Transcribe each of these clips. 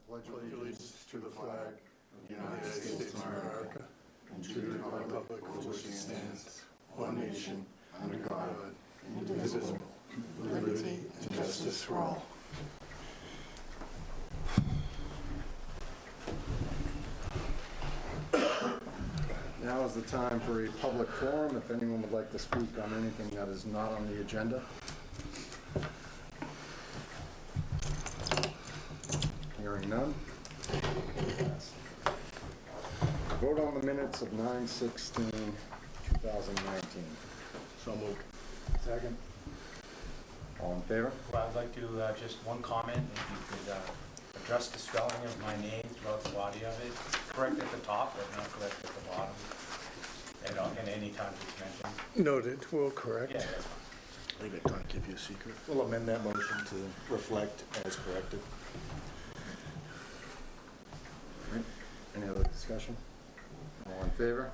pledge allegiance to the flag of the United States of America and to the republic for which it stands, one nation, under God, indivisible, with liberty and justice for all. Now is the time for a public forum, if anyone would like to speak on anything that is not on the agenda. Hearing none. Vote on the minutes of 9/16/2019. So moved. Second. All in favor? Well, I'd like to, just one comment, if you could address the spelling of my name throughout the body of it. Correct at the top, but not correct at the bottom. And any time it's mentioned. Noted, we'll correct. Yeah, that's fine. I think I can't give you a secret. We'll amend that motion to reflect as corrected. Right. Any other discussion? All in favor?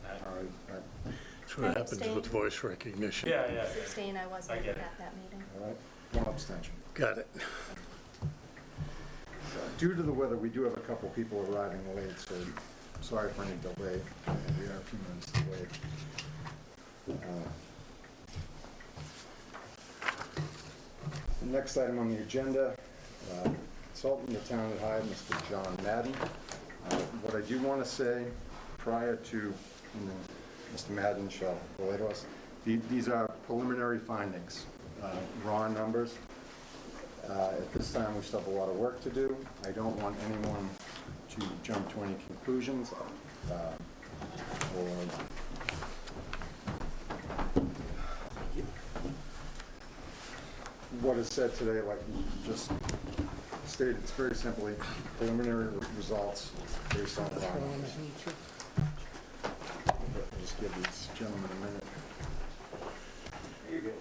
Aye. All right. That's what happens with voice recognition. Yeah, yeah. 16, I wasn't I get it. at that meeting. All right. One abstention. Got it. Due to the weather, we do have a couple people arriving late, so sorry for any delay. We are a few minutes delayed. The next item on the agenda, consultant in the town had hired Mr. John Madden. What I do want to say prior to Mr. Madden shall relay to us, these are preliminary findings, raw numbers. At this time, we still have a lot of work to do. I don't want anyone to jump to any conclusions or what is said today, like just stated, it's very simply preliminary results based on raw numbers. I'll just give these gentlemen a minute. There you go.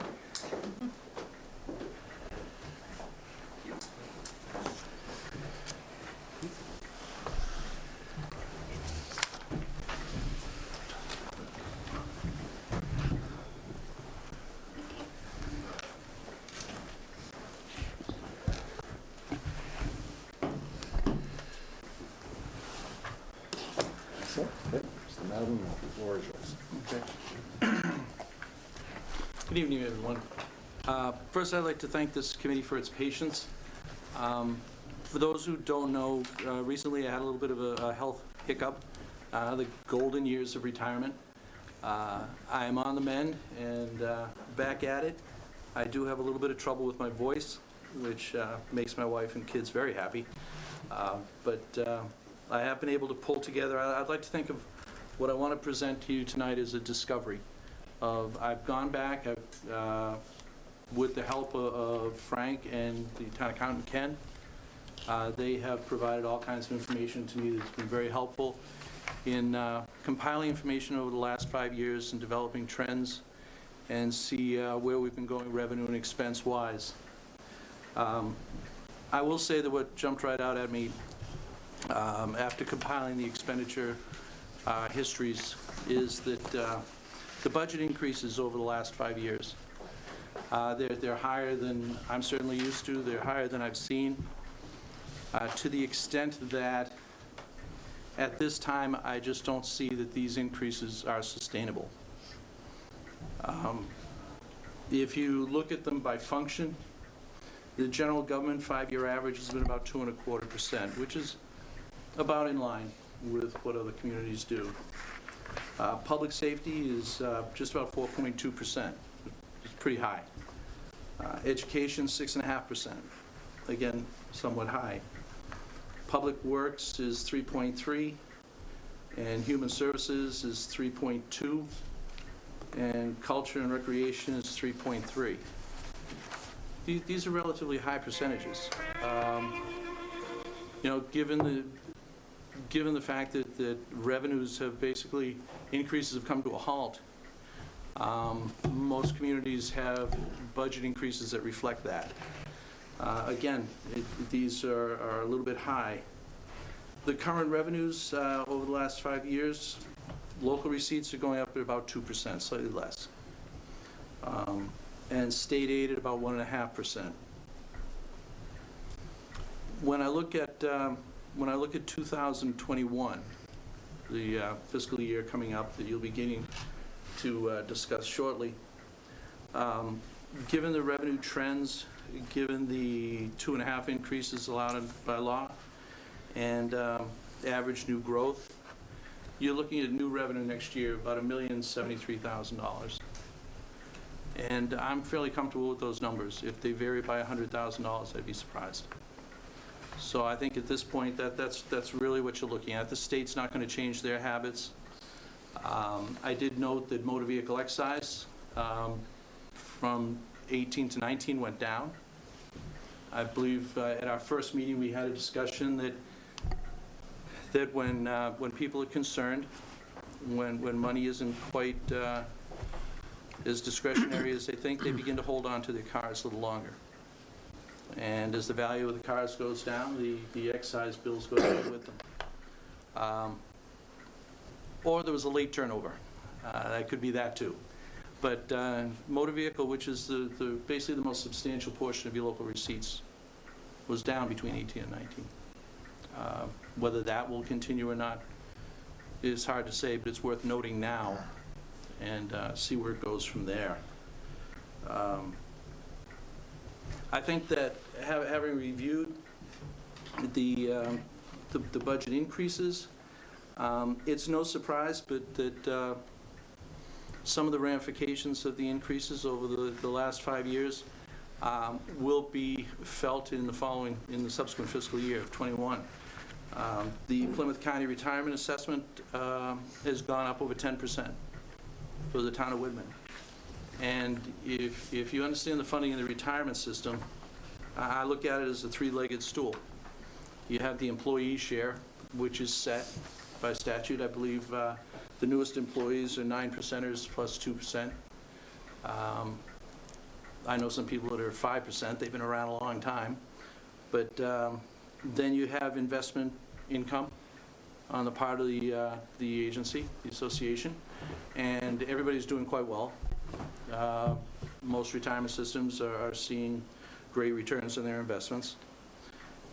Mr. Madden, the floor is yours. Okay. Good evening, everyone. First, I'd like to thank this committee for its patience. For those who don't know, recently I had a little bit of a health hiccup, the golden years of retirement. I am on the mend and back at it. I do have a little bit of trouble with my voice, which makes my wife and kids very happy. But I have been able to pull together. I'd like to think of what I want to present to you tonight as a discovery. I've gone back with the help of Frank and the town accountant Ken. They have provided all kinds of information to me that's been very helpful in compiling information over the last 5 years and developing trends and see where we've been going revenue and expense wise. I will say that what jumped right out at me after compiling the expenditure histories is that the budget increases over the last 5 years. They're higher than I'm certainly used to. They're higher than I've seen, to the extent that at this time I just don't see that these increases are sustainable. If you look at them by function, the general government 5-year average has been about 2.25%, which is about in line with what other communities do. Public safety is just about 4.2%. It's pretty high. Education, 6.5%. Again, somewhat high. Public works is 3.3, and human services is 3.2, and culture and recreation is 3.3. These are relatively high percentages. You know, given the fact that revenues have basically, increases have come to a halt, most communities have budget increases that reflect that. Again, these are a little bit high. The current revenues over the last 5 years, local receipts are going up at about 2%, slightly less. And state aid at about 1.5%. When I look at 2021, the fiscal year coming up that you'll be getting to discuss shortly, given the revenue trends, given the 2.5 increases allowed by law, and average new growth, you're looking at new revenue next year about $1,073,000. And I'm fairly comfortable with those numbers. If they vary by $100,000, I'd be surprised. So I think at this point that's really what you're looking at. The state's not going to change their habits. I did note that motor vehicle excise from 18 to 19 went down. I believe at our first meeting we had a discussion that when people are concerned, when money isn't quite as discretionary as they think, they begin to hold on to their cars a little longer. And as the value of the cars goes down, the excise bills go down with them. Or there was a late turnover. That could be that too. But motor vehicle, which is basically the most substantial portion of your local receipts, was down between 18 and 19. Whether that will continue or not is hard to say, but it's worth noting now and see where it goes from there. I think that having reviewed the budget increases, it's no surprise, but that some of the ramifications of the increases over the last 5 years will be felt in the subsequent fiscal year of '21. The Plymouth County retirement assessment has gone up over 10% for the town of Whitman. And if you understand the funding in the retirement system, I look at it as a three-legged stool. You have the employee share, which is set by statute. I believe the newest employees are 9%ers plus 2%. I know some people that are 5%. They've been around a long time. But then you have investment income on the part of the agency, the association, and everybody's doing quite well. Most retirement systems are seeing great returns on their investments.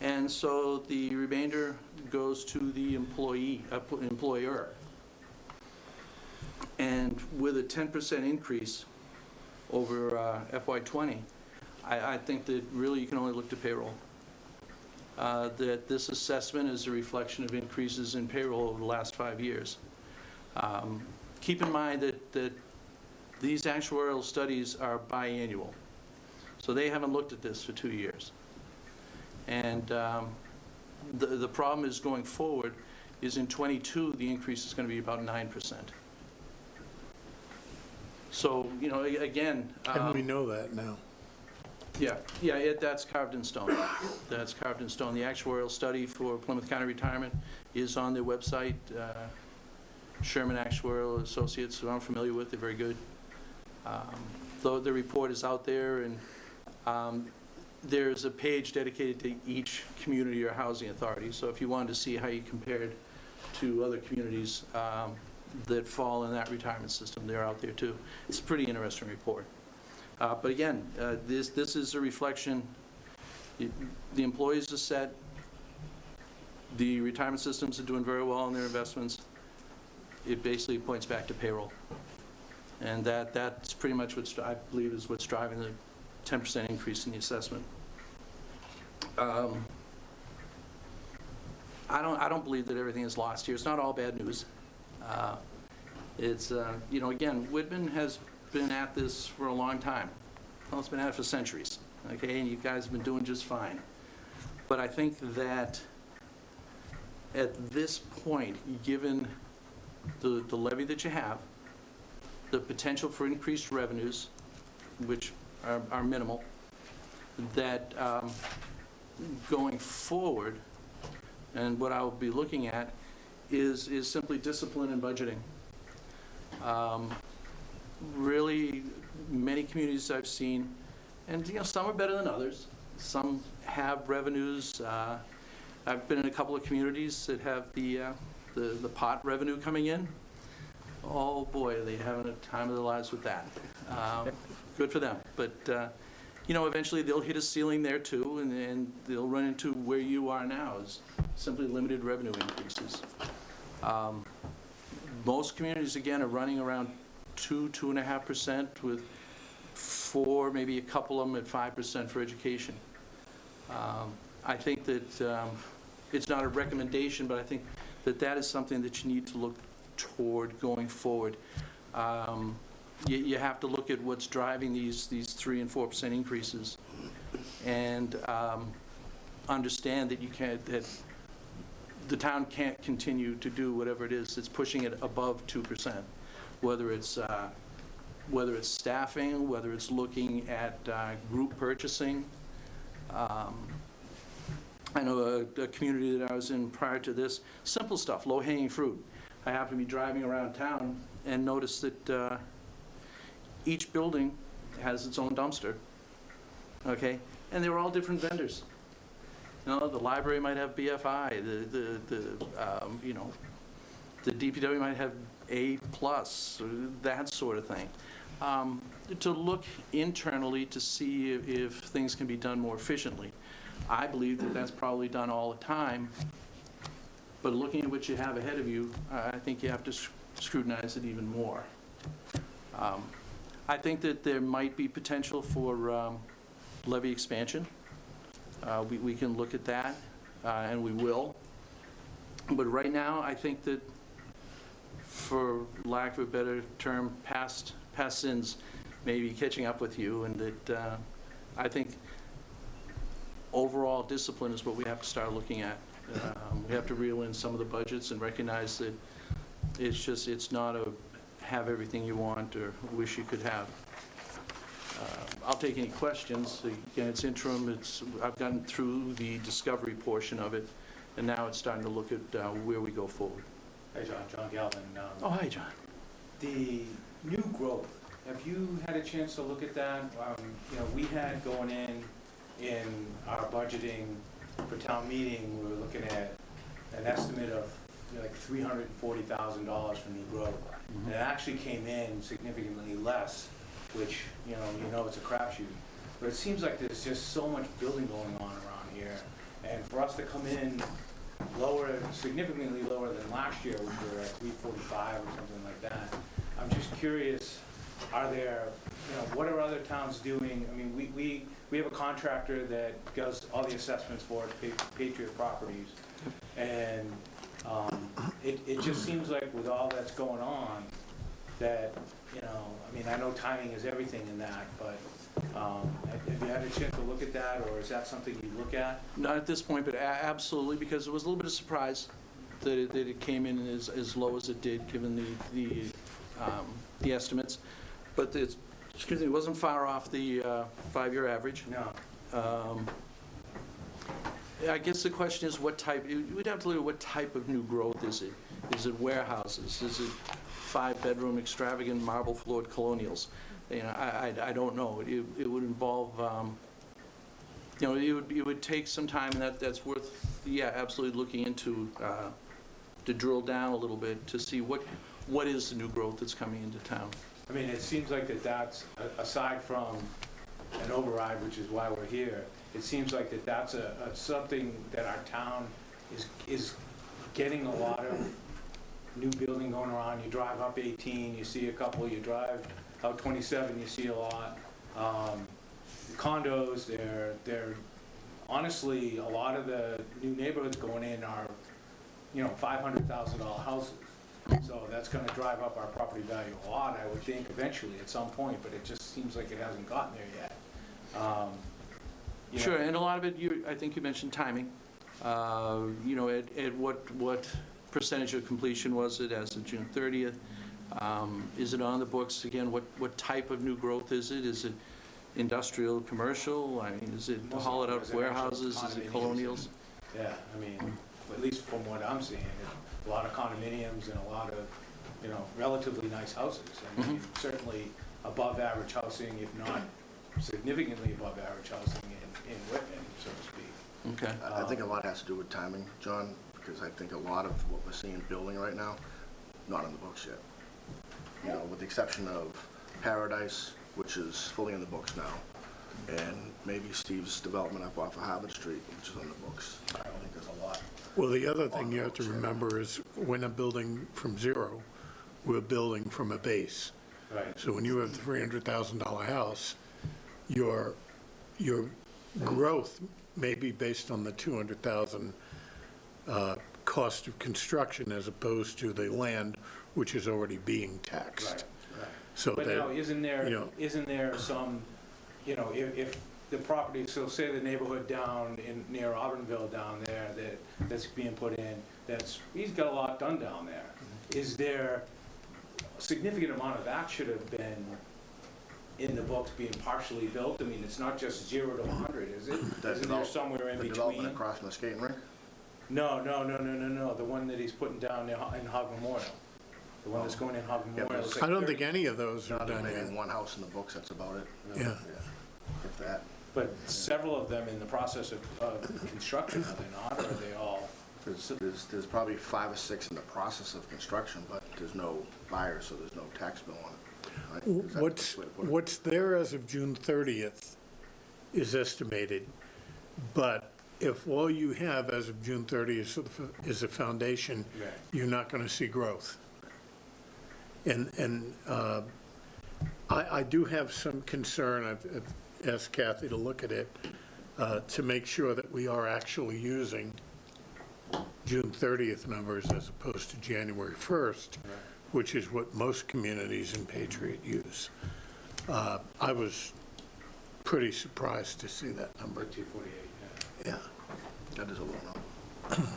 And so the remainder goes to the employer. And with a 10% increase over FY20, I think that really you can only look to payroll. That this assessment is a reflection of increases in payroll over the last 5 years. Keep in mind that these actuarial studies are biannual. So they haven't looked at this for 2 years. And the problem is going forward is in '22, the increase is going to be about 9%. So, again... And we know that now. Yeah, that's carved in stone. That's carved in stone. The actuarial study for Plymouth County Retirement is on their website. Sherman Actuarial Associates, who I'm familiar with, they're very good. The report is out there, and there's a page dedicated to each community or housing authority. So if you wanted to see how you compared to other communities that fall in that retirement system, they're out there too. It's a pretty interesting report. But again, this is a reflection. The employees are set. The retirement systems are doing very well in their investments. It basically points back to payroll. And that's pretty much what I believe is what's driving the 10% increase in the assessment. I don't believe that everything is lost here. It's not all bad news. It's again, Whitman has been at this for a long time. Well, it's been at it for centuries. Okay, and you guys have been doing just fine. But I think that at this point, given the levy that you have, the potential for increased revenues, which are minimal, that going forward, and what I will be looking at is simply discipline in budgeting. Really, many communities I've seen, and some are better than others. Some have revenues. I've been in a couple of communities that have the pot revenue coming in. Oh boy, are they having a time of their lives with that. Good for them. But eventually they'll hit a ceiling there too, and they'll run into where you are now, is simply limited revenue increases. Most communities, again, are running around 2.5%, with 4, maybe a couple of them at 5% for education. I think that it's not a recommendation, but I think that is something that you need to look toward going forward. You have to look at what's driving these 3 and 4% increases, and understand that that the town can't continue to do whatever it is that's pushing it above 2%, whether it's staffing, whether it's looking at group purchasing. I know a community that I was in prior to this, simple stuff, low-hanging fruit. I happened to be driving around town and noticed that each building has its own dumpster, okay? And they were all different vendors. The library might have BFI, the DPW might have A+, that sort of thing. To look internally to see if things can be done more efficiently. I believe that that's probably done all the time, but looking at what you have ahead of you, I think you have to scrutinize it even more. I think that there might be potential for levy expansion. We can look at that, and we will. But right now, I think that, for lack of a better term, past sins may be catching up with you, and that I think overall discipline is what we have to start looking at. We have to reel in some of the budgets and recognize that it's not a have everything you want or wish you could have. I'll take any questions. Again, it's interim. I've gotten through the discovery portion of it, and now it's starting to look at where we go forward. Hey, John Galvin. Oh, hi, John. The new growth, have you had a chance to look at that? We had going in our budgeting for town meeting, we were looking at an estimate of like $340,000 for new growth. Mm-hmm. And it actually came in significantly less, which, it's a crapshoot. But it seems like there's just so much building going on around here. And for us to come in significantly lower than last year, which we were at 345 or something like that, I'm just curious, what are other towns doing? I mean, we have a contractor that does all the assessments for us, Patriot Properties, and it just seems like with all that's going on, that, I know timing is everything in that, but have you had a chance to look at that, or is that something you look at? Not at this point, but absolutely, because it was a little bit of surprise that it came in as low as it did, given the estimates. But it wasn't far off the 5-year average. No. I guess the question is what type. We'd have to look at what type of new growth is it. Is it warehouses? Is it 5-bedroom extravagant marble floored colonials? I don't know. It would involve. It would take some time, and that's worth absolutely looking into, to drill down a little bit to see what is the new growth that's coming into town. I mean, it seems like that's, aside from an override, which is why we're here, it seems like that's something that our town is getting a lot of new building going around. You drive up 18, you see a couple. You drive out 27, you see a lot. Condos, they're honestly, a lot of the new neighborhoods going in are, $500,000 houses. So that's going to drive up our property value a lot, I would think, eventually at some point, but it just seems like it hasn't gotten there yet. Sure, and a lot of it, I think you mentioned timing. At what percentage of completion was it as of June 30th? Is it on the books? Again, what type of new growth is it? Is it industrial, commercial? I mean, is it hollowed out warehouses? Is it colonials? Yeah, at least from what I'm seeing, a lot of condominiums and a lot of, relatively nice houses. Certainly above average housing, if not significantly above average housing in Whitman, so to speak. Okay. I think a lot has to do with timing, John, because I think a lot of what we're seeing building right now, not on the books yet. With the exception of Paradise, which is fully in the books now. and maybe Steve's development up off of Harvard Street, which is on the books. I don't think there's a lot. Well, the other thing you have to remember is when I'm building from zero, we're building from a base. Right. So when you have the $300,000 house, your growth may be based on the $200,000 cost of construction as opposed to the land which is already being taxed. Right. So But that, now, isn't know- there some, if the property, so say the neighborhood down near Auburnville down there that's being put in, he's got a lot done down there. Is there a significant amount of that should have been in the books being partially built? I mean, it's not just 0 to 100, is it? Isn't there somewhere in The development between? across from the skating rink? No, the one that he's putting down there in Hog Memorial. The one that's going in Hog Yeah, Memorial. but is I like don't 30. think any of those are Not done maybe yet. one house in the books, that's about it. Yeah. If that. But several of them in the process of construction, are they not, or are they all? There's probably 5 or 6 in the process of construction, but there's no buyer, so there's no tax bill on it. Right? Is that the What's, best way to put it? what's there as of June 30th is estimated, but if all you have as of June 30th is a foundation, Right. you're not going to see growth. And I do have some concern, I've asked Kathy to look at it, to make sure that we are actually using June 30th numbers as opposed to January 1st, which is what most communities in Patriot use. I was pretty surprised to see that number. 248, Yeah. That is a low number.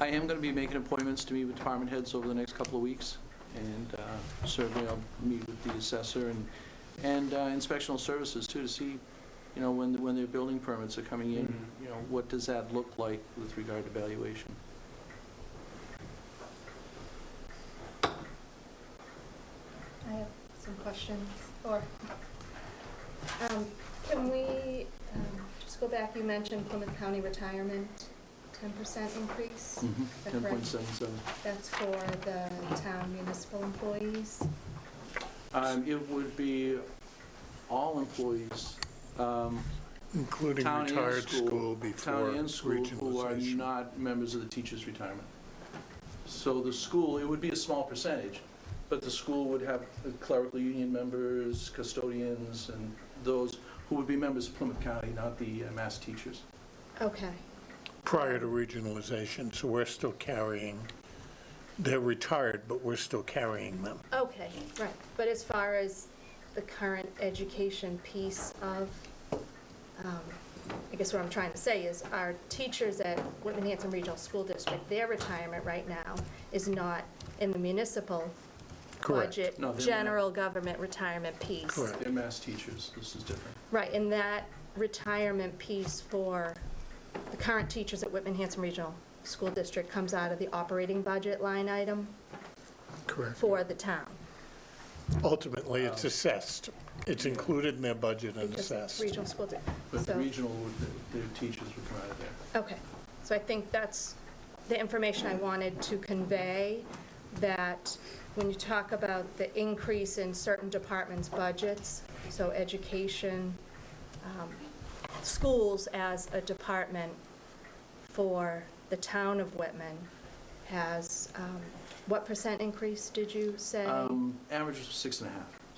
I am going to be making appointments to meet with department heads over the next couple of weeks, and certainly I'll meet with the assessor and inspectional services too, to see, when their building permits are coming in, what does that look like with regard to valuation? I have some questions, or, can we, just go back, you mentioned Plymouth County retirement, 10% increase? Is that correct? 10.77. That's for the town municipal employees? It would be all employees, Including town and retired school, school before town and school who are regionalization. not members of the teachers' retirement. So the school, it would be a small percentage, but the school would have clerical union members, custodians, and those who would be members of Plymouth County, not the Mass teachers. Okay, Prior to regionalization, so we're still carrying, they're retired, but we're still carrying them. okay, right. But as far as the current education piece of, I guess what I'm trying to say is our teachers at Whitman-Hanson Regional School District, their retirement right now is not in the municipal Correct. budget, No, they're general government retirement piece. Correct. They're Mass teachers, this is different. Right, and that retirement piece for the current teachers at Whitman-Hanson Regional School District comes out of the operating budget line item Correct. for the town. Ultimately, it's assessed. It's included in their budget and Because assessed. Regional School District. But So, regional, their teachers would come out of there. okay, so I think that's the information I wanted to convey, that when you talk about the increase in certain departments' budgets, so education, schools as a department for the town of Whitman has, what percent increase did you say? Average is 6.5.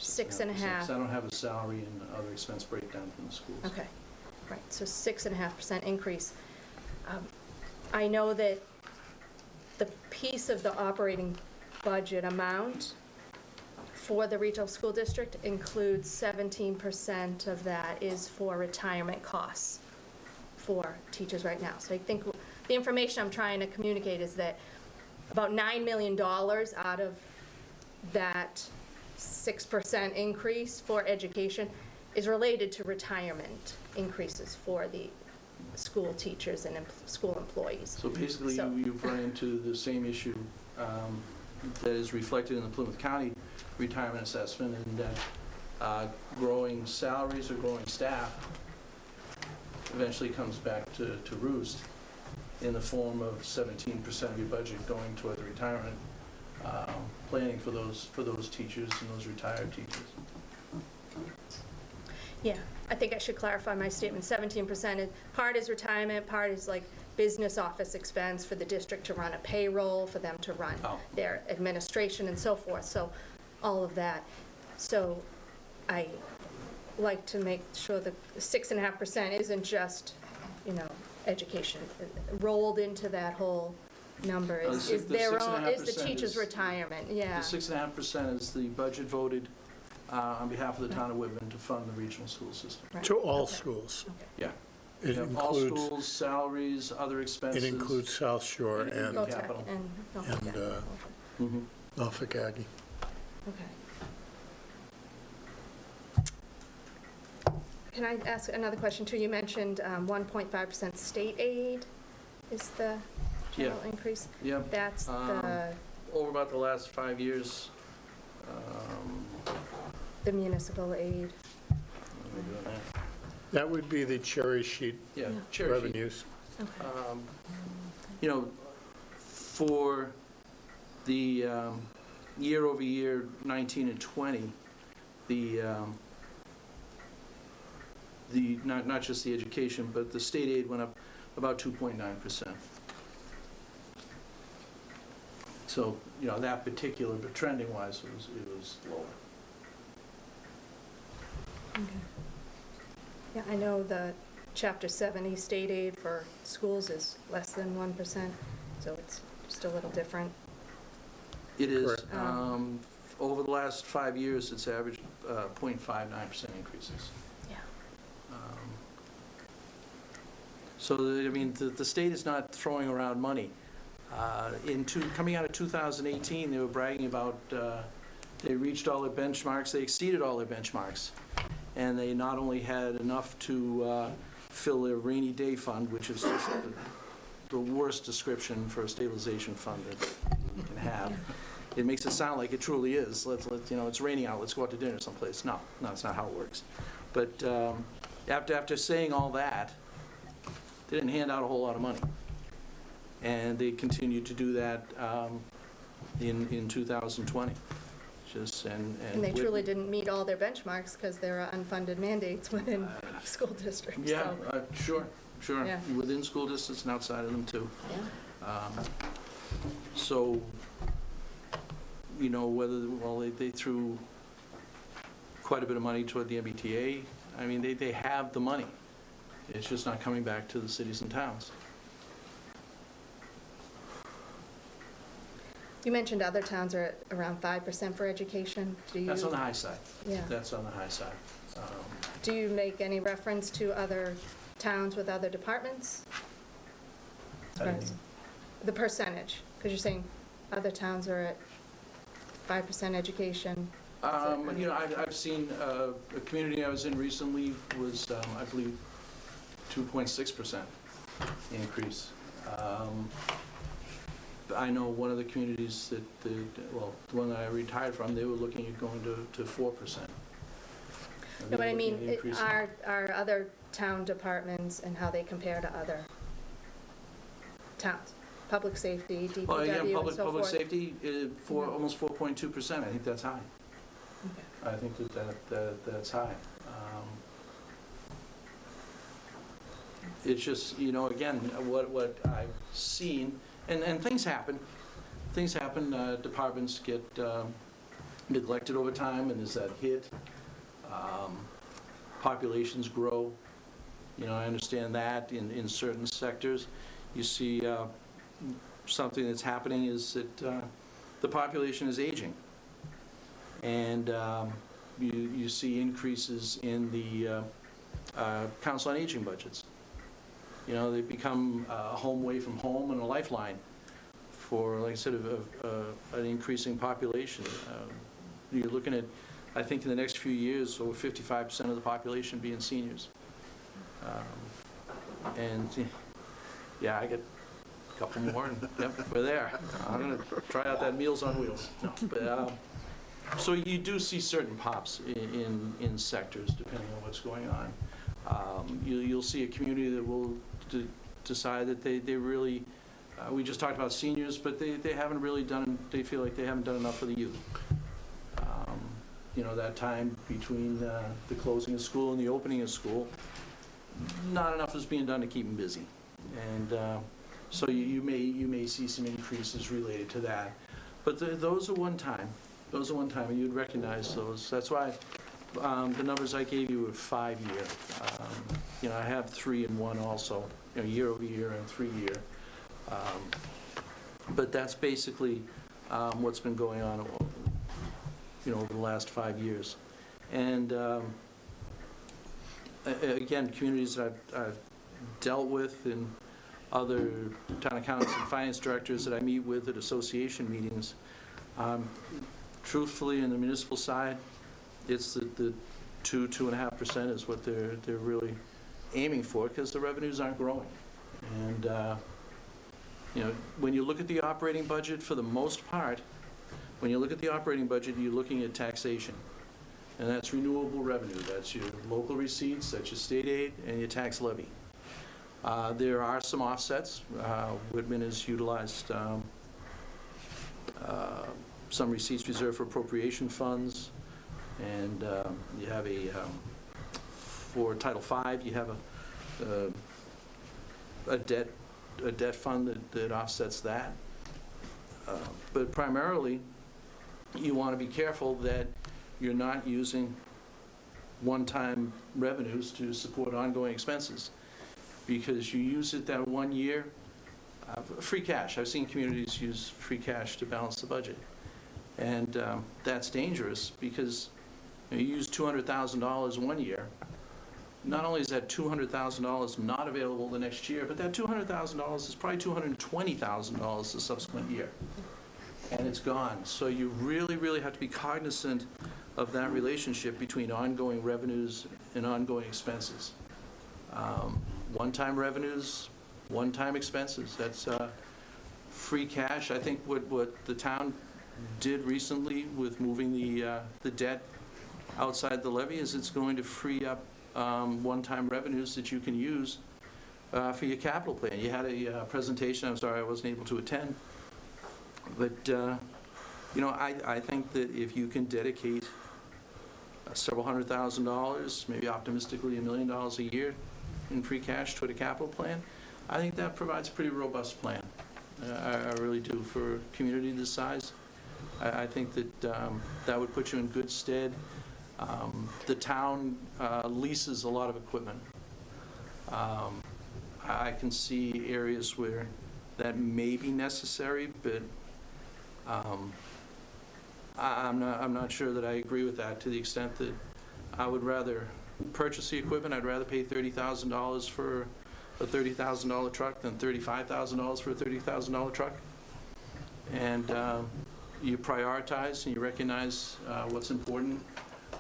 6.5. So I don't have a salary and other expense breakdown from the schools. Okay, right, so 6.5% increase. I know that the piece of the operating budget amount for the regional school district includes 17% of that is for retirement costs for teachers right now. So I think the information I'm trying to communicate is that about $9 million out of that 6% increase for education is related to retirement increases for the school teachers and school employees. So basically, So- you've run into the same issue that is reflected in the Plymouth County retirement assessment, and that growing salaries or growing staff eventually comes back to roost in the form of 17% of your budget going toward the retirement planning for those teachers and those retired teachers. Yeah, I think I should clarify my statement. 17% is, part is retirement, part is like business office expense for the district to run a payroll, for them to run Oh. their administration and so forth, so all of that. So I like to make sure the 6.5% isn't just, education. Rolled into that whole number The is their own, is the 6.5% teacher's is- retirement, yeah. The 6.5% is the budget voted on behalf of the town of Whitman to fund the regional school system. Right. To all Okay. schools. Okay. Yeah. It Yeah, all includes, schools, salaries, other expenses. it includes South Shore And and Go Tech capital. and, And, yeah, Mhm. Norfolk Aggie. okay. Can I ask another question too? You mentioned 1.5% state aid is the general increase? Yeah, That's the over about the last 5 years. municipal aid. Let me do that. That would be the cherry sheet Yeah, Yeah. cherry sheet. revenues. Okay. For the year over year, 19 and 20, not just the education, but the state aid went up about 2.9%. So, that particular, but trending wise, it was lower. Okay. Yeah, I know the Chapter 70 state aid for schools is less than 1%, so it's just a little different. It is, Correct. over the last 5 years, it's averaged 0.59% increases. Yeah. So, the state is not throwing around money. Coming out of 2018, they were bragging about, they reached all their benchmarks, they exceeded all their benchmarks. And they not only had enough to fill their rainy day fund, which is just the worst description for a stabilization fund that you can have. It makes it sound like it truly is. It's raining out, let's go out to dinner someplace. No, it's not how it works. But after saying all that, they didn't hand out a whole lot of money. And they continued to do that in 2020. And they truly didn't meet all their benchmarks because there are unfunded mandates within school districts. Yeah, So, sure. Yeah. Within school districts and outside of them, too. yeah. So, they threw quite a bit of money toward the MBTA. They have the money. It's just not coming back to the cities and towns. You mentioned other towns are at around 5% for education. That's on the high side. Yeah. That's on the high side. Do you make any reference to other towns with other departments? I didn't- The percentage, because you're saying other towns are at 5% education. I've seen, a community I was in recently was, I believe, 2.6% increase. I know one of the communities the one that I retired from, they were looking at going to 4%. No, but I mean, Looking at increasing. are other town departments and how they compare to other towns? Public safety, DPW, Well, again, and so public forth? safety, almost 4.2%, I think that's high. Okay. I think that's high. It's just, again, what I've seen, and things happen. Departments get neglected over time, and there's that hit. Populations grow. I understand that in certain sectors. You see something that's happening is that the population is aging. And you see increases in the Council on Aging budgets. They become a home away from home and a lifeline for, like I said, an increasing population. You're looking at, I think in the next few years, over 55% of the population being seniors. And, yeah, I get a couple more, and yep, we're there. I'm going to try out that Meals on Wheels. No, but, so you do see certain pops in sectors, depending on what's going on. You'll see a community that will decide that they really, we just talked about seniors, but they haven't really done, they feel like they haven't done enough for the youth. that time between the closing of school and the opening of school, not enough is being done to keep them busy. And so you may see some increases related to that. But those are one time. Those are one time, and you'd recognize those. That's why the numbers I gave you were 5-year. I have 3 and 1 also, year over year and 3-year. But that's basically what's been going on, over the last 5 years. And again, communities that I've dealt with and other town accountants and finance directors that I meet with at association meetings, truthfully, in the municipal side, it's the 2.5% is what they're really aiming for, because the revenues aren't growing. And when you look at the operating budget, for the most part, when you look at the operating budget, you're looking at taxation. And that's renewable revenue. That's your local receipts, that's your state aid, and your tax levy. There are some offsets. Whitman has utilized some receipts reserved for appropriation funds. And you have for Title V, you have a debt fund that offsets that. But primarily, you want to be careful that you're not using one-time revenues to support ongoing expenses, because you use it that 1 year. Free cash. I've seen communities use free cash to balance the budget. And that's dangerous, because you use $200,000 one year. Not only is that $200,000 not available the next year, but that $200,000 is probably $220,000 the subsequent year. And it's gone. So you really, really have to be cognizant of that relationship between ongoing revenues and ongoing expenses. One-time revenues, one-time expenses. That's free cash. I think what the town did recently with moving the debt outside the levy is it's going to free up one-time revenues that you can use for your capital plan. You had a presentation, I'm sorry I wasn't able to attend, but I think that if you can dedicate several $100,000, maybe optimistically $1 million a year in free cash toward a capital plan, I think that provides a pretty robust plan. I really do. For a community this size, I think that that would put you in good stead. The town leases a lot of equipment. I can see areas where that may be necessary, but I'm not sure that I agree with that, to the extent that I would rather purchase the equipment. I'd rather pay $30,000 for a $30,000 truck than $35,000 for a $30,000 truck. And you prioritize and you recognize what's important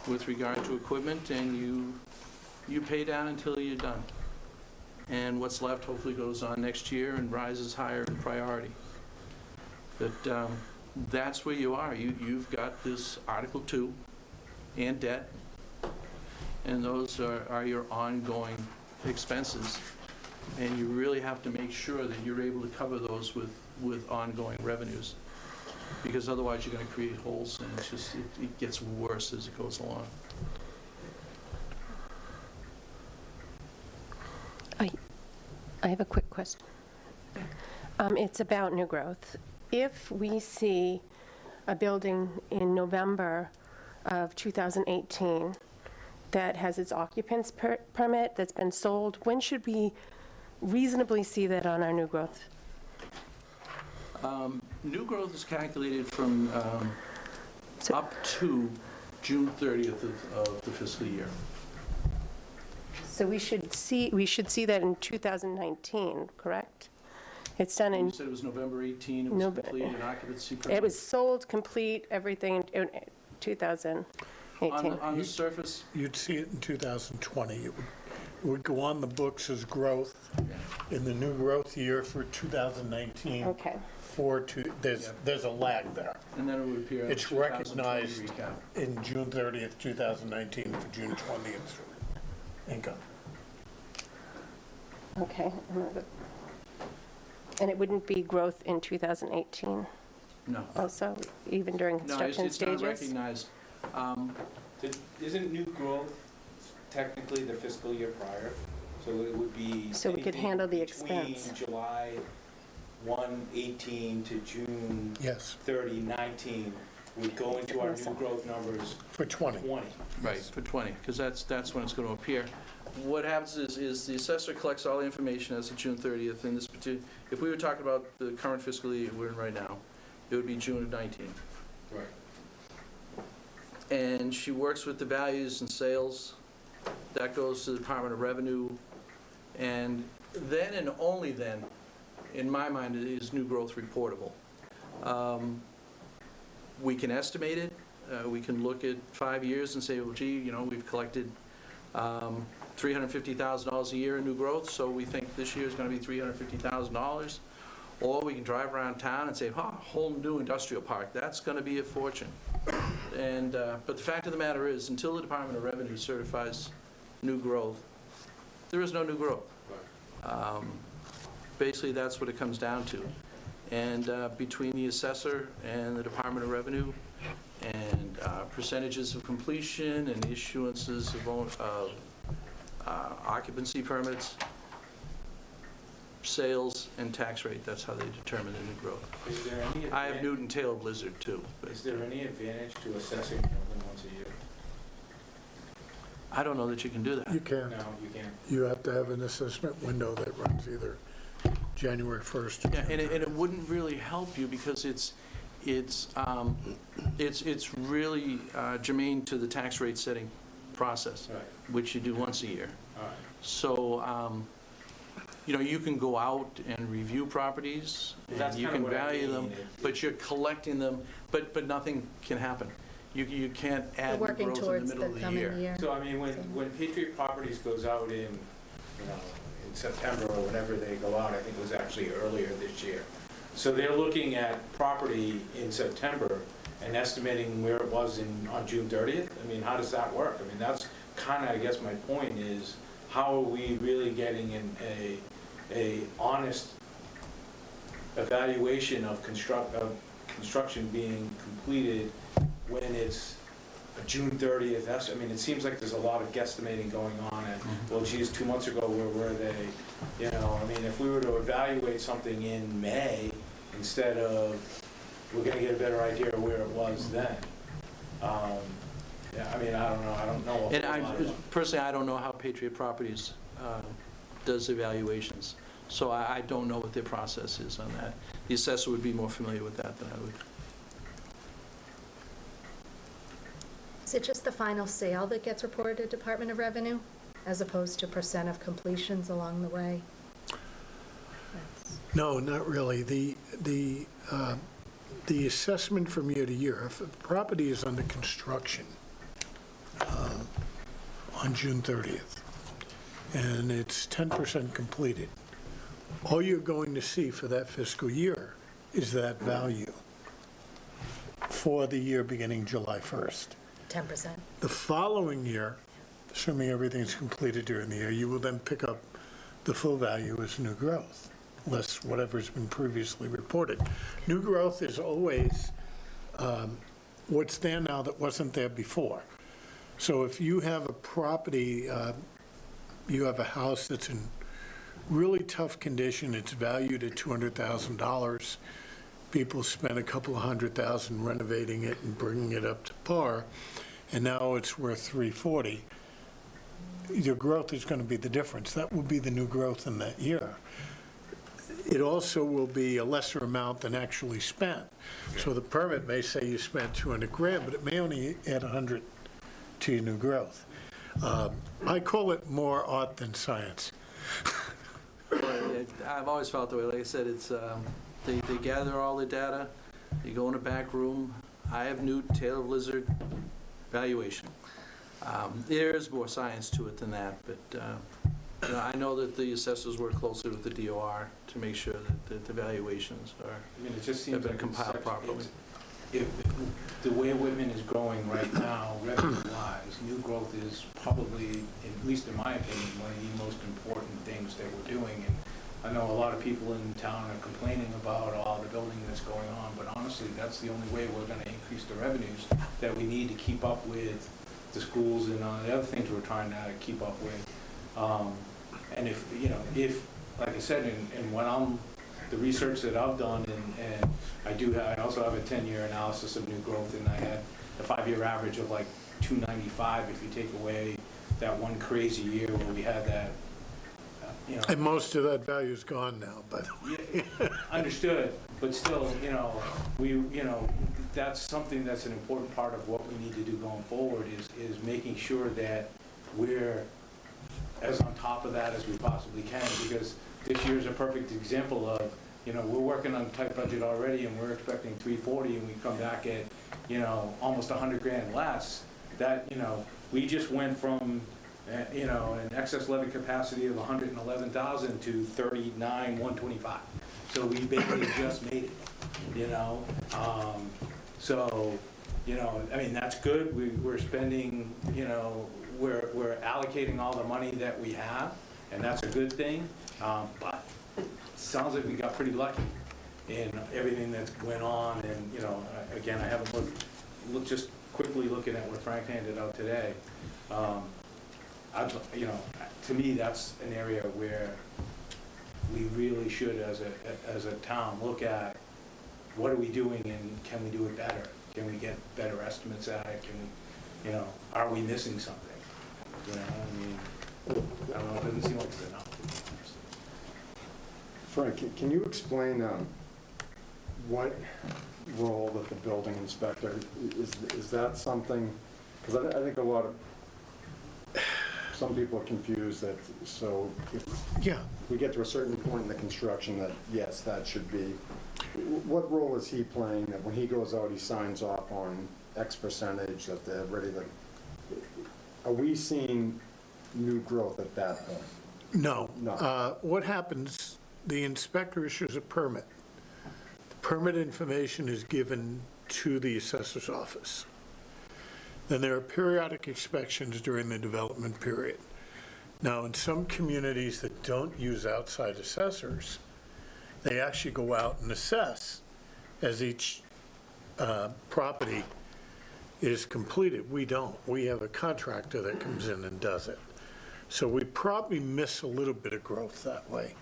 with regard to equipment, and you pay down until you're done. And what's left hopefully goes on next year and rises higher in priority. But that's where you are. You've got this Article 2 and debt, and those are your ongoing expenses. And you really have to make sure that you're able to cover those with ongoing revenues, because otherwise you're going to create holes, and it gets worse as it goes along. I have a quick question. It's about new growth. If we see a building in November of 2018 that has its occupants permit that's been sold, when should we reasonably see that on our new growth? New growth is calculated from up to June 30th of the fiscal year. So we should see that in 2019, correct? It's done in, You said it was November 18, it was complete, and occupancy permit? it was sold, complete, everything in 2018. On the surface, You'd see it in 2020. It would go on the books as growth in the new growth year for 2019. Okay. There's a lag there. and then it would appear on the It's 2020 recognized recap. in June 30th, 2019 for June 20th income. Okay. And it wouldn't be growth in 2018 No. also, even during No, construction it's not stages? recognized. Isn't new growth technically the fiscal year prior? So it would be. So we could anything handle the between expense. July 1, 18 to June Yes, 30, 19 would go into our new growth numbers for 20. 20. Right, for 20, because that's when it's going to appear. What happens is the assessor collects all the information as of June 30th in this particular, if we were talking about the current fiscal year we're in right now, it would be June of 19. Right. And she works with the values and sales. That goes to the Department of Revenue. And then and only then, in my mind, is new growth reportable. We can estimate it. We can look at 5 years and say, well, gee, you know, we've collected $350,000 a year in new growth, so we think this year is going to be $350,000. Or we can drive around town and say, whole new industrial park, that's going to be a fortune. And but the fact of the matter is, until the Department of Revenue certifies new growth, there is no new growth. Basically, that's what it comes down to. And between the assessor and the Department of Revenue, and percentages of completion and issuances of occupancy permits, sales, and tax rate, that's how they determine the new growth. Is there any I have advantage- Newton tail blizzard too, but Is there any advantage to assessing more than once a year? I don't know that you can do that. You can't. No, you can't. You have to have an assessment window that runs either January 1st. Yeah, and it wouldn't really help you because it's really germane to the tax rate setting process, Right. which you do once a year. All right. So, you know, you can go out and review properties, That's and you kinda can what I value them, mean. but you're collecting them, but nothing can happen. You can't We're add new working growth in towards the middle the of the coming year. year. So, I mean, when Patriot Properties goes out in, you know, in September or whenever they go out, I think it was actually earlier this year. So they're looking at property in September and estimating where it was on June 30th? I mean, how does that work? I mean, that's kind of, I guess my point is, how are we really getting a honest evaluation of construction being completed when it's a June 30th, I mean, it seems like there's a lot of guesstimating going on, and, well, geez, 2 months ago, where were they? You know, I mean, if we were to evaluate something in May, instead of, we're gonna get a better idea of where it was then. Yeah, I mean, I don't know. And personally, I don't know how Patriot Properties does evaluations, so I don't know what their process is on that. The assessor would be more familiar with that than I would. Is it just the final sale that gets reported to Department of Revenue, as opposed to percent of completions along the way? That's- No, not really. The assessment from year to year, if a property is under construction on June 30th, and it's 10% completed, all you're going to see for that fiscal year is that value for the year beginning July 1st. 10%. The following year, assuming everything's completed during the year, you will then pick up the full value as new growth, less whatever's been previously reported. New growth is always what's there now that wasn't there before. So if you have a property, you have a house that's in really tough condition, it's valued at $200,000, people spent a couple of $100,000 renovating it and bringing it up to par, and now it's worth $340, your growth is going to be the difference. That will be the new growth in that year. It also will be a lesser amount than actually spent. So the permit may say you spent $200,000, but it may only add $100 to your new growth. I call it more art than science. I've always felt the way. Like I said, it's they gather all the data, they go in a back room. I have Newton tail blizzard valuation. There is more science to it than that, but you know, I know that the assessors work closely with the DOR to make sure that the valuations are. I mean, it just seems Have been like compiled properly. The way Whitman is growing right now, revenue-wise, new growth is probably, at least in my opinion, one of the most important things that we're doing. And I know a lot of people in town are complaining about all the building that's going on, but honestly, that's the only way we're gonna increase the revenues that we need to keep up with the schools and all the other things we're trying to keep up with. And if, you know, if, like I said, and when the research that I've done, and I also have a 10-year analysis of new growth, and I had a 5-year average of like 295 if you take away that one crazy year where we had that, you know. And most of that value's gone now, but. Yeah, understood, but still, you know, that's something that's an important part of what we need to do going forward is making sure that we're as on top of that as we possibly can, because this year's a perfect example of, you know, we're working on a tight budget already and we're expecting 340 and we come back at, you know, almost 100 grand less. That, you know, we just went from, you know, an excess levy capacity of 111,000 to 39,125. So we basically just made it, you know. So, you know, I mean, that's good. We're spending, you know, we're allocating all the money that we have, and that's a good thing. But it sounds like we got pretty lucky in everything that went on. And, you know, again, I haven't looked just quickly looking at what Frank handed out today. You know, to me, that's an area where we really should, as a town, look at what are we doing and can we do it better? Can we get better estimates at it? Can we, you know, are we missing something? You know, I mean, I don't know, it doesn't seem like it's enough. Frank, can you explain what role that the building inspector, is that something, because I think some people are confused that, so if we get to a certain point in the construction that, yes, that should be, what role is he playing that when he goes out, he signs off on X percentage that they're ready to, are we seeing new growth at that point? No. No. What happens, the inspector issues a permit. The permit information is given to the assessor's office. Then there are periodic inspections during the development period. Now, in some communities that don't use outside assessors, they actually go out and assess as each property is completed. We don't. We have a contractor that comes in and does it. So we probably miss a little bit of growth that way,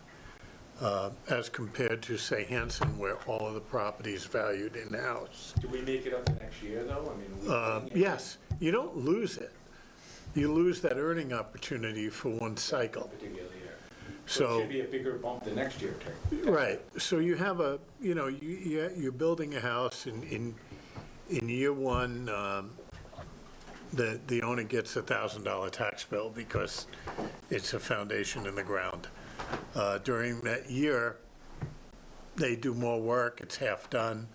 as compared to, say, Hanson, where all of the property is valued in-house. Do we make it up the next year, though? I mean, Yes, you don't lose it. You lose that earning opportunity for one cycle. particular year. So it should be a bigger bump the next year, too. right, so you have a, you know, you're building a house in year one, the owner gets a $1,000 tax bill because it's a foundation in the ground. During that year, they do more work, it's half done.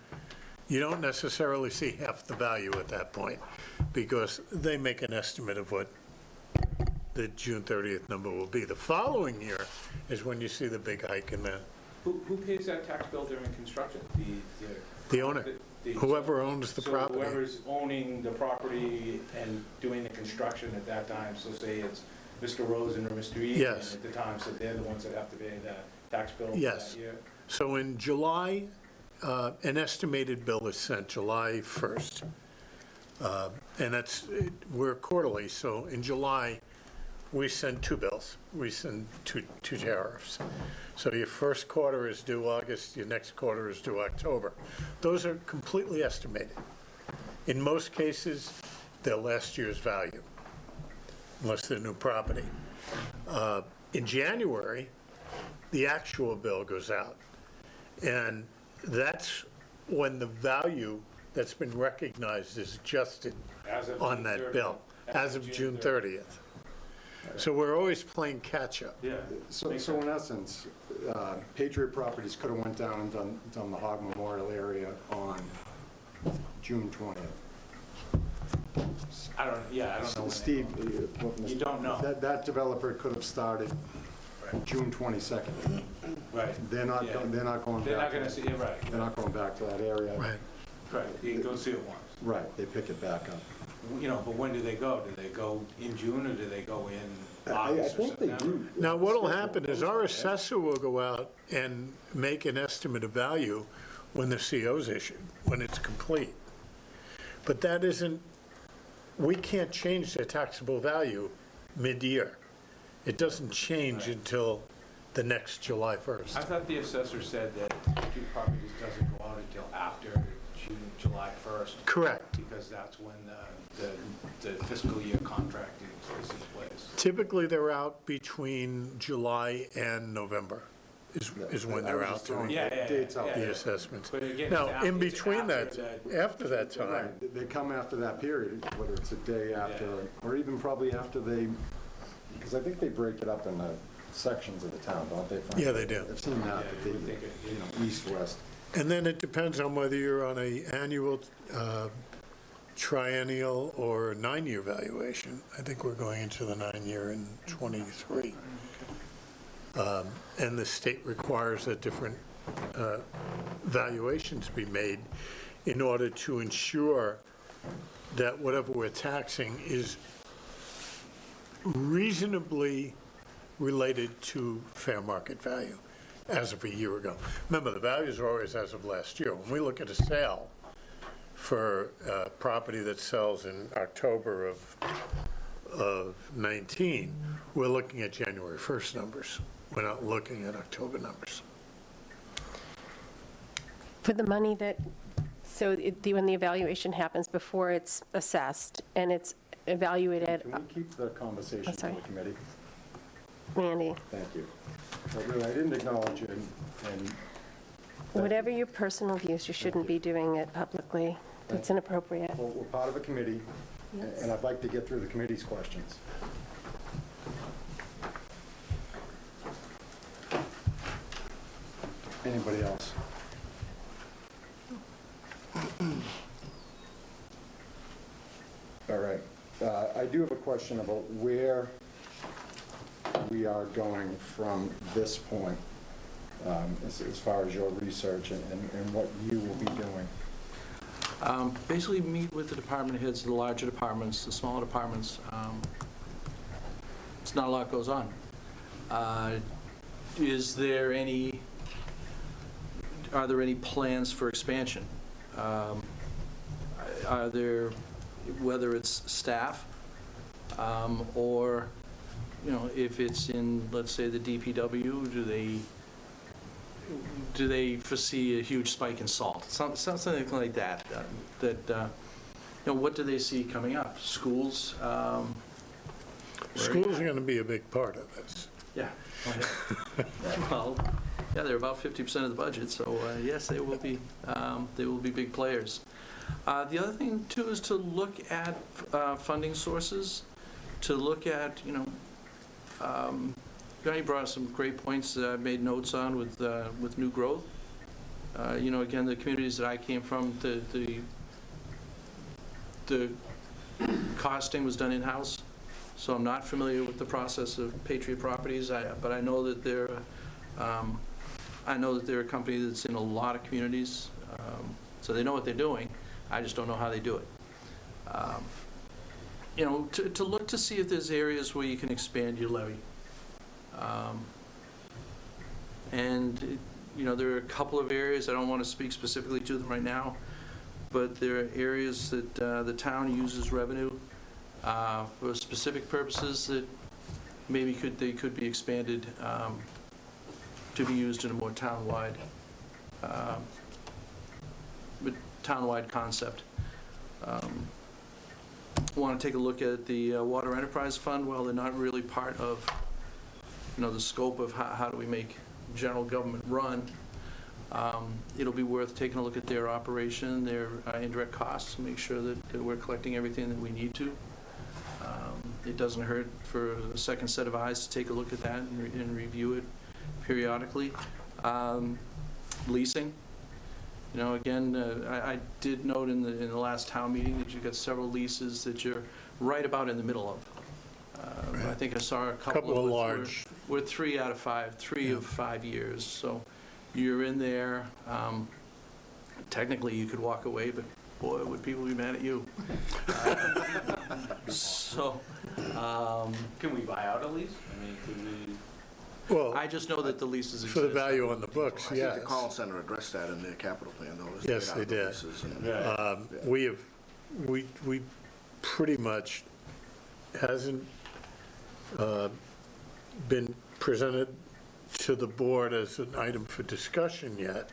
You don't necessarily see half the value at that point because they make an estimate of what the June 30th number will be. The following year is when you see the big hike in the. Who pays that tax bill during construction? The owner, whoever owns the property. So whoever's owning the property and doing the construction at that time, so say it's Mr. Rosen or Mr. Egan Yes. at the time, so they're the ones that have to pay that tax bill for Yes. that year? So in July, an estimated bill is sent July 1st. And we're quarterly, so in July, we send two bills. We send two tariffs. So your first quarter is due August, your next quarter is due October. Those are completely estimated. In most cases, they're last year's value, unless they're new property. In January, the actual bill goes out. And that's when the value that's been recognized is adjusted As of on June that 30th. bill, as of June 30th. So we're always playing catch-up. Yeah. So in essence, Patriot Properties could have went down and done the Hog Memorial area on June 20th. I don't know when they Steve, go. You don't know. That developer could have started June 22nd. Right. They're not Yeah. going They're not back. gonna see it, right. They're not going back to that area. Right. Right, you go see it once. Right, they pick it back up. You know, but when do they go? Do they go in June or do they go in I August or think they September. do. Now, what'll happen is our assessor will go out and make an estimate of value when the CO's issued, when it's complete. But that isn't, we can't change the taxable value mid-year. It doesn't change until the next July 1st. I thought the assessor said that two properties doesn't go out until after July 1st. Correct. Because that's when the fiscal year contract is in place. Typically, they're out between July and November is when they're out doing Dates out. the assessments. But again, Now, it's in after- between that, after after that time, Right, they come after that period, whether it's a day after, or even probably after they, because I think they break it up in the sections of the town, don't they? Frank? Yeah, they do. I've seen that, Yeah, that you they, would think it- east, west. and then it depends on whether you're on a annual, triennial, or 9-year valuation. I think we're going into the 9-year in '23. And the state requires that different valuations be made in order to ensure that whatever we're taxing is reasonably related to fair market value as of a year ago. Remember, the values are always as of last year. When we look at a sale for property that sells in October of 19, we're looking at January 1st numbers. We're not looking at October numbers. For the money that, so when the evaluation happens before it's assessed and it's evaluated, Can we keep the conversation sorry. in the committee? Randy, Thank you. But really, I didn't acknowledge you, and whatever your personal views, you shouldn't be doing it publicly. That's inappropriate. well, we're part of a committee, and I'd like to get through the committee's questions. Anybody else? All right. I do have a question about where we are going from this point, as far as your research and what you will be doing. Basically meet with the department heads, the larger departments, the smaller departments. It's not a lot goes on. Are there any plans for expansion? Are there, whether it's staff, or, if it's in, let's say, the DPW, do they foresee a huge spike in salt? Something like that, what do they see coming up? Schools? Schools are going to be a big part of this. Yeah. Well, yeah, they're about 50% of the budget, so yes, they will be big players. The other thing, too, is to look at funding sources, to look at, Johnny brought up some great points that I've made notes on with new growth. Again, the communities that I came from, the costing was done in-house, so I'm not familiar with the process of Patriot Properties, but I know that they're a company that's in a lot of communities, so they know what they're doing. I just don't know how they do it. To look to see if there's areas where you can expand your levy. There are a couple of areas, I don't want to speak specifically to them right now, but there are areas that the town uses revenue for specific purposes that maybe they could be expanded to be used in a more town-wide concept. Want to take a look at the Water Enterprise Fund. Well, they're not really part of the scope of how do we make general government run. It'll be worth taking a look at their operation, their indirect costs, to make sure that we're collecting everything that we need to. It doesn't hurt for a second set of eyes to take a look at that and review it periodically. Leasing. Again, I did note in the last town meeting that you've got several leases that you're right about in the middle of. I think I saw a couple of large. We're 3 out of 5, 3 of 5 years. So you're in there. Technically, you could walk away, but boy, would people be mad at you. So, Can we buy out a lease? I mean, could we? Well, I just know that the leases exist. for the value on the books, I think yes. the Collins Center addressed that in their capital plan, though. is to Yes, get out they of the did. leases and- We have, we pretty much hasn't been presented to the board as an item for discussion yet,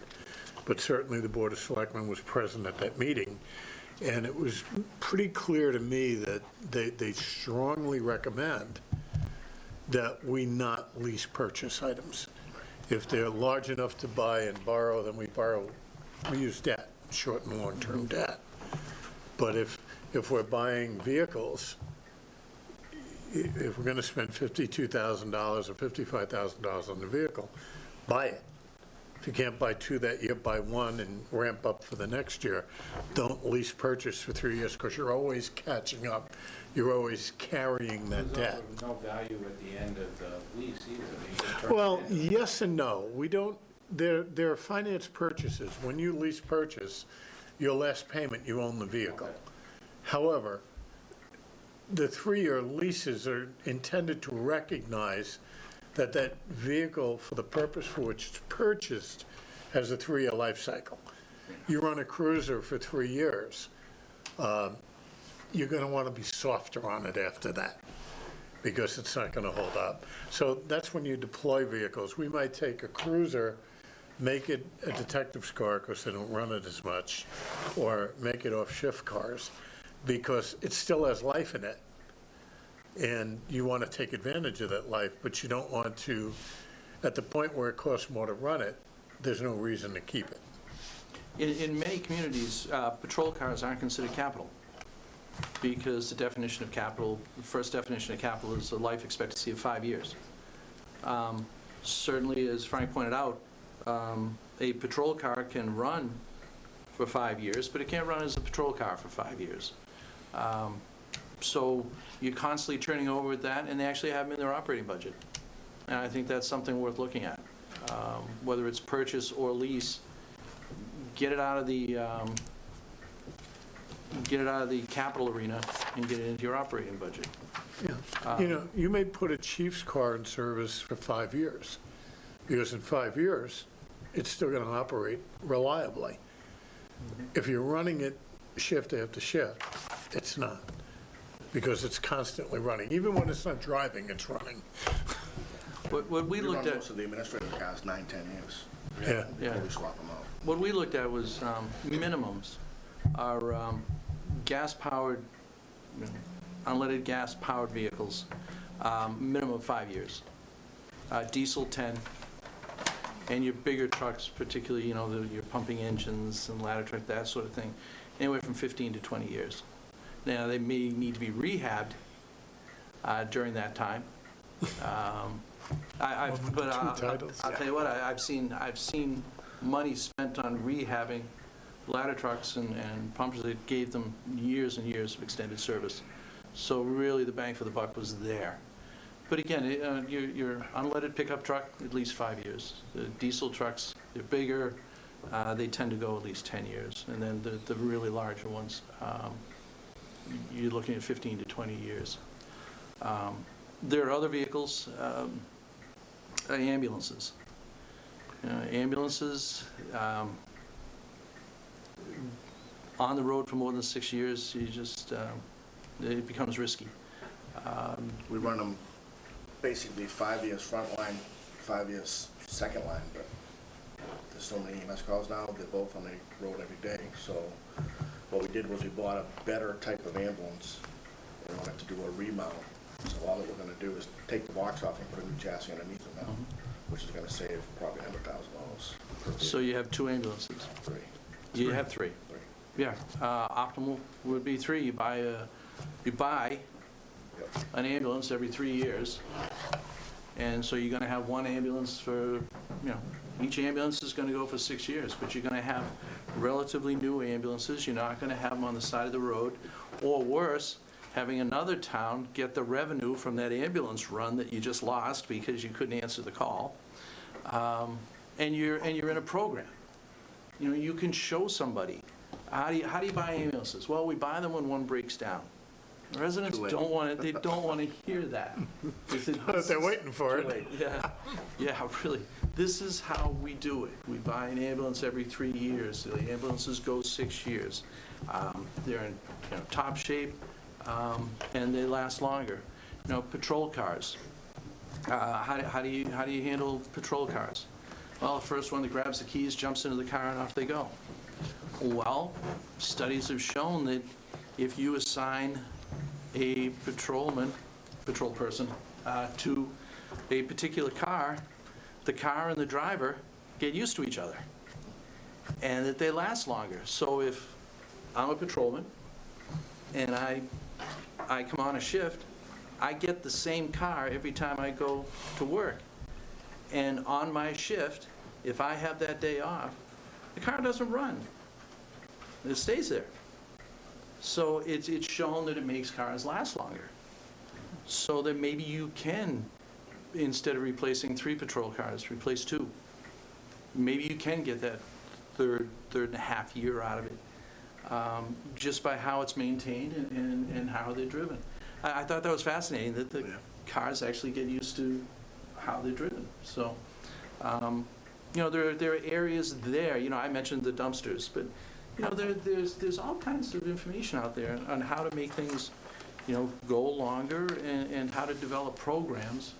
but certainly the Board of Selectmen was present at that meeting, and it was pretty clear to me that they strongly recommend that we not lease purchase items. If they're large enough to buy and borrow, then we use debt, short and long-term debt. But if we're buying vehicles, if we're going to spend $52,000 or $55,000 on the vehicle, buy it. If you can't buy two that year, buy one and ramp up for the next year. Don't lease purchase for 3 years, because you're always catching up. You're always carrying that debt. There's also no value at the end of the lease either. They just turn it Well, in. yes and no. We don't, there are finance purchases. When you lease purchase, your last payment, you own the vehicle. Okay. However, the 3-year leases are intended to recognize that that vehicle, for the purpose for which it's purchased, has a 3-year life cycle. You run a cruiser for 3 years, you're going to want to be softer on it after that, because it's not going to hold up. So that's when you deploy vehicles. We might take a cruiser, make it a detective's car because they don't run it as much, or make it off-shift cars, because it still has life in it. And you want to take advantage of that life, but you don't want to, at the point where it costs more to run it, there's no reason to keep it. In many communities, patrol cars aren't considered capital, because the definition of capital, the first definition of capital is a life expectancy of 5 years. Certainly, as Frank pointed out, a patrol car can run for 5 years, but it can't run as a patrol car for 5 years. So you're constantly turning over with that, and they actually have them in their operating budget. And I think that's something worth looking at. Whether it's purchase or lease, get it out of the capital arena and get it into your operating budget. Yeah. You know, you may put a chief's car in service for 5 years, because in 5 years, it's still going to operate reliably. If you're running it shift after shift, it's not, because it's constantly running. Even when it's not driving, it's running. What we We run looked at, most of the administrative cars 9-10 years. Yeah. Yeah. Before we swap them out. what we looked at was minimums are gas-powered, unleaded gas-powered vehicles, minimum 5 years. Diesel, 10. And your bigger trucks, particularly, your pumping engines and ladder truck, that sort of thing, anywhere from 15 to 20 years. Now, they may need to be rehabbed during that time. I'll tell you what, I've seen money spent on rehabbing ladder trucks and pumpers that gave them years and years of extended service. So really, the bang for the buck was there. But again, your unleaded pickup truck, at least 5 years. The diesel trucks, they're bigger, they tend to go at least 10 years. And then the really larger ones, you're looking at 15 to 20 years. There are other vehicles, ambulances. Ambulances, on the road for more than 6 years, it becomes risky. We run them basically 5 years front line, 5 years second line, but there's so many EMS calls now, they're both on the road every day. So what we did was we bought a better type of ambulance, and we wanted to do a remount. So all that we're gonna do is take the box off and put a new chassis underneath it now, which is gonna save probably $100,000 per vehicle. So you have 2 ambulances. 3. You have 3. 3. Yeah, optimal would be 3. You buy Yep. an ambulance every 3 years, and so you're going to have 1 ambulance for, each ambulance is going to go for 6 years, but you're going to have relatively new ambulances. You're not going to have them on the side of the road, or worse, having another town get the revenue from that ambulance run that you just lost because you couldn't answer the call, and you're in a program. You can show somebody How do you buy ambulances? Well, we buy them when one breaks down. Residents Too late. don't want to, they don't want to hear that. They said, They're waiting for Too it. late. Yeah, really. This is how we do it. We buy an ambulance every 3 years. The ambulances go 6 years. They're in, top shape, and they last longer. Patrol cars. How do you handle patrol cars? Well, the first one that grabs the keys jumps into the car and off they go. Well, studies have shown that if you assign a patrol person to a particular car, the car and the driver get used to each other, and that they last longer. So if I'm a patrolman and I come on a shift, I get the same car every time I go to work. And on my shift, if I have that day off, the car doesn't run. It stays there. So it's shown that it makes cars last longer. So that maybe you can, instead of replacing 3 patrol cars, replace 2. Maybe you can get that third and a half year out of it, just by how it's maintained and how they're driven. I thought that was fascinating, that the cars actually get used to how they're driven. So, there are areas there, I mentioned the dumpsters, but, there's all kinds of information out there on how to make things, go longer, and how to develop programs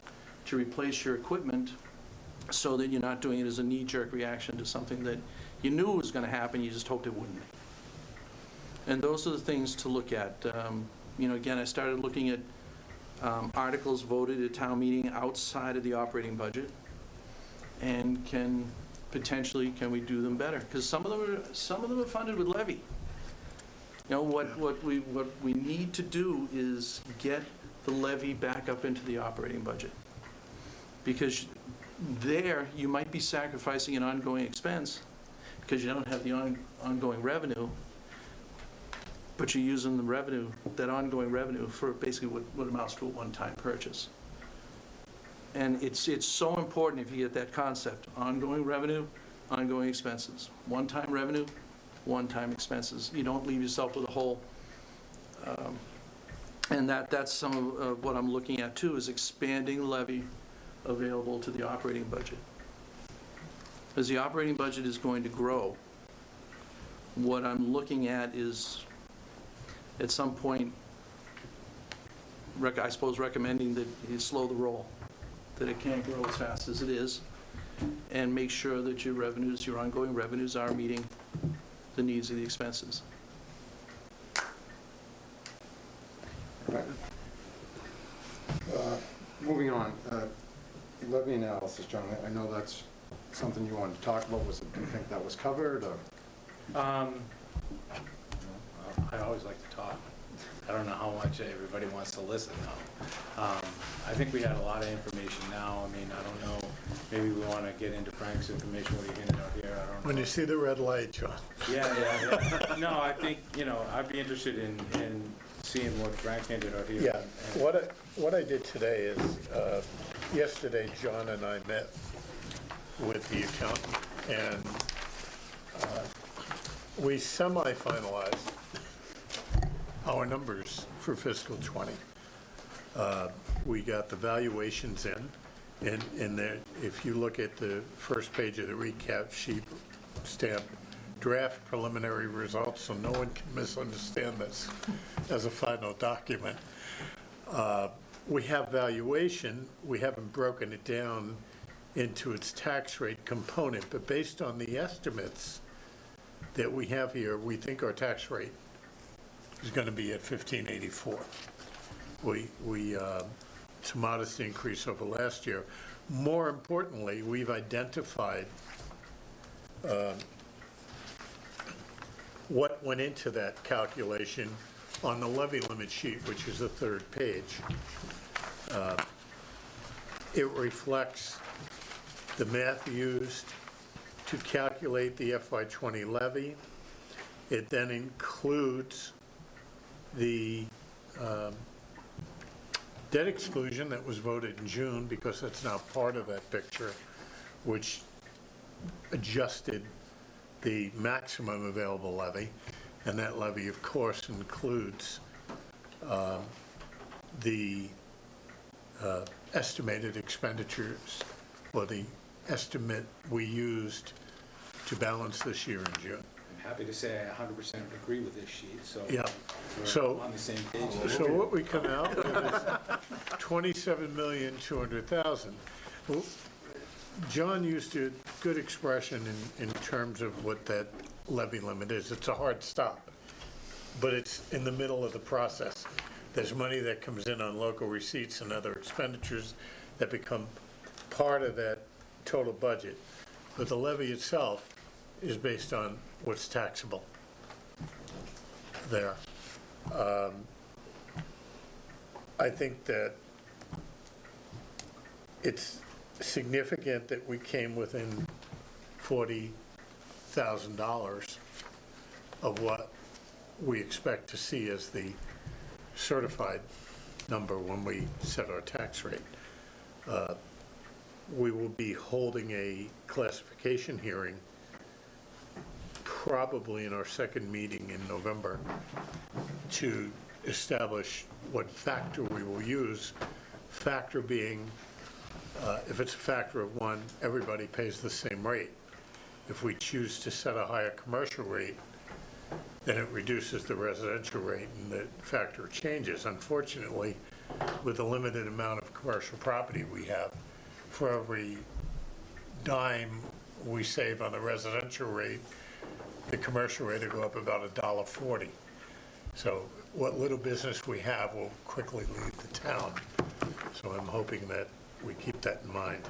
to replace your equipment so that you're not doing it as a knee-jerk reaction to something that you knew was going to happen, you just hoped it wouldn't. And those are the things to look at. Again, I started looking at articles voted at town meeting outside of the operating budget, and can we do them better? Because some of them are funded with levy. What we need to do is get the levy back up into the operating budget, because there you might be sacrificing an ongoing expense because you don't have the ongoing revenue, but you're using the revenue, that ongoing revenue, for basically what amounts to a one-time purchase. And it's so important if you get that concept: ongoing revenue, ongoing expenses. One-time revenue, one-time expenses. You don't leave yourself with a hole. And that's some of what I'm looking at too, is expanding levy available to the operating budget. As the operating budget is going to grow, what I'm looking at is, at some point, I suppose recommending that you slow the roll, that it can't grow as fast as it is, and make sure that your revenues, your ongoing revenues, are meeting the needs of the expenses. All right. Moving on, levy analysis, John, I know that's something you wanted to talk about. Do you think that was covered, or? I always like to talk. I don't know how much everybody wants to listen, though. I think we had a lot of information now. I mean, I don't know, maybe we want to get into Frank's information, what he handed out here, I don't know. When you see the red light, John. Yeah. No, I think, I'd be interested in seeing what Frank handed out here. Yeah, And- what I did today is, yesterday, John and I met with the accountant, and we semi-finalized our numbers for fiscal '20. We got the valuations in, and there, if you look at the first page of the recap sheet, stamped draft preliminary results, so no one can misunderstand this as a final document. We have valuation, we haven't broken it down into its tax rate component, but based on the estimates that we have here, we think our tax rate is going to be at 1584. It's a modest increase over last year. More importantly, we've identified what went into that calculation on the levy limit sheet, which is the third page. It reflects the math used to calculate the FY20 levy. It then includes the debt exclusion that was voted in June, because that's now part of that picture, which adjusted the maximum available levy, and that levy, of course, includes the estimated expenditures, or the estimate we used to balance this year in June. I'm happy to say I 100% agree with this sheet, so Yeah. we're So- on the same page. So what we come out with is $27,200,000. Well, John used a good expression in terms of what that levy limit is. It's a hard stop, but it's in the middle of the process. There's money that comes in on local receipts and other expenditures that become part of that total budget. But the levy itself is based on what's taxable there. I think that it's significant that we came within $40,000 of what we expect to see as the certified number when we set our tax rate. We will be holding a classification hearing probably in our second meeting in November to establish what factor we will use. Factor being, if it's a factor of 1, everybody pays the same rate. If we choose to set a higher commercial rate, then it reduces the residential rate and the factor changes. Unfortunately, with the limited amount of commercial property we have, for every dime we save on the residential rate, the commercial rate will go up about $1.40. So what little business we have will quickly leave the town. So I'm hoping that we keep that in mind.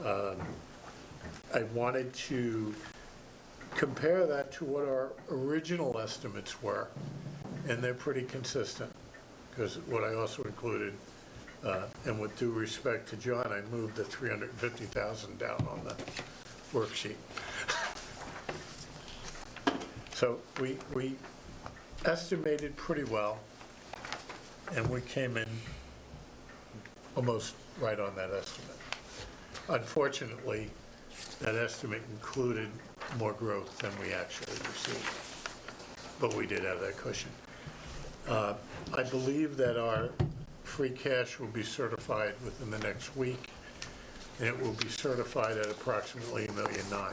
I wanted to compare that to what our original estimates were, and they're pretty consistent, because what I also included, and with due respect to John, I moved the 350,000 down on the worksheet. So we estimated pretty well, and we came in almost right on that estimate. Unfortunately, that estimate included more growth than we actually received, but we did have that cushion. I believe that our free cash will be certified within the next week, and it will be certified at approximately $1.9 million.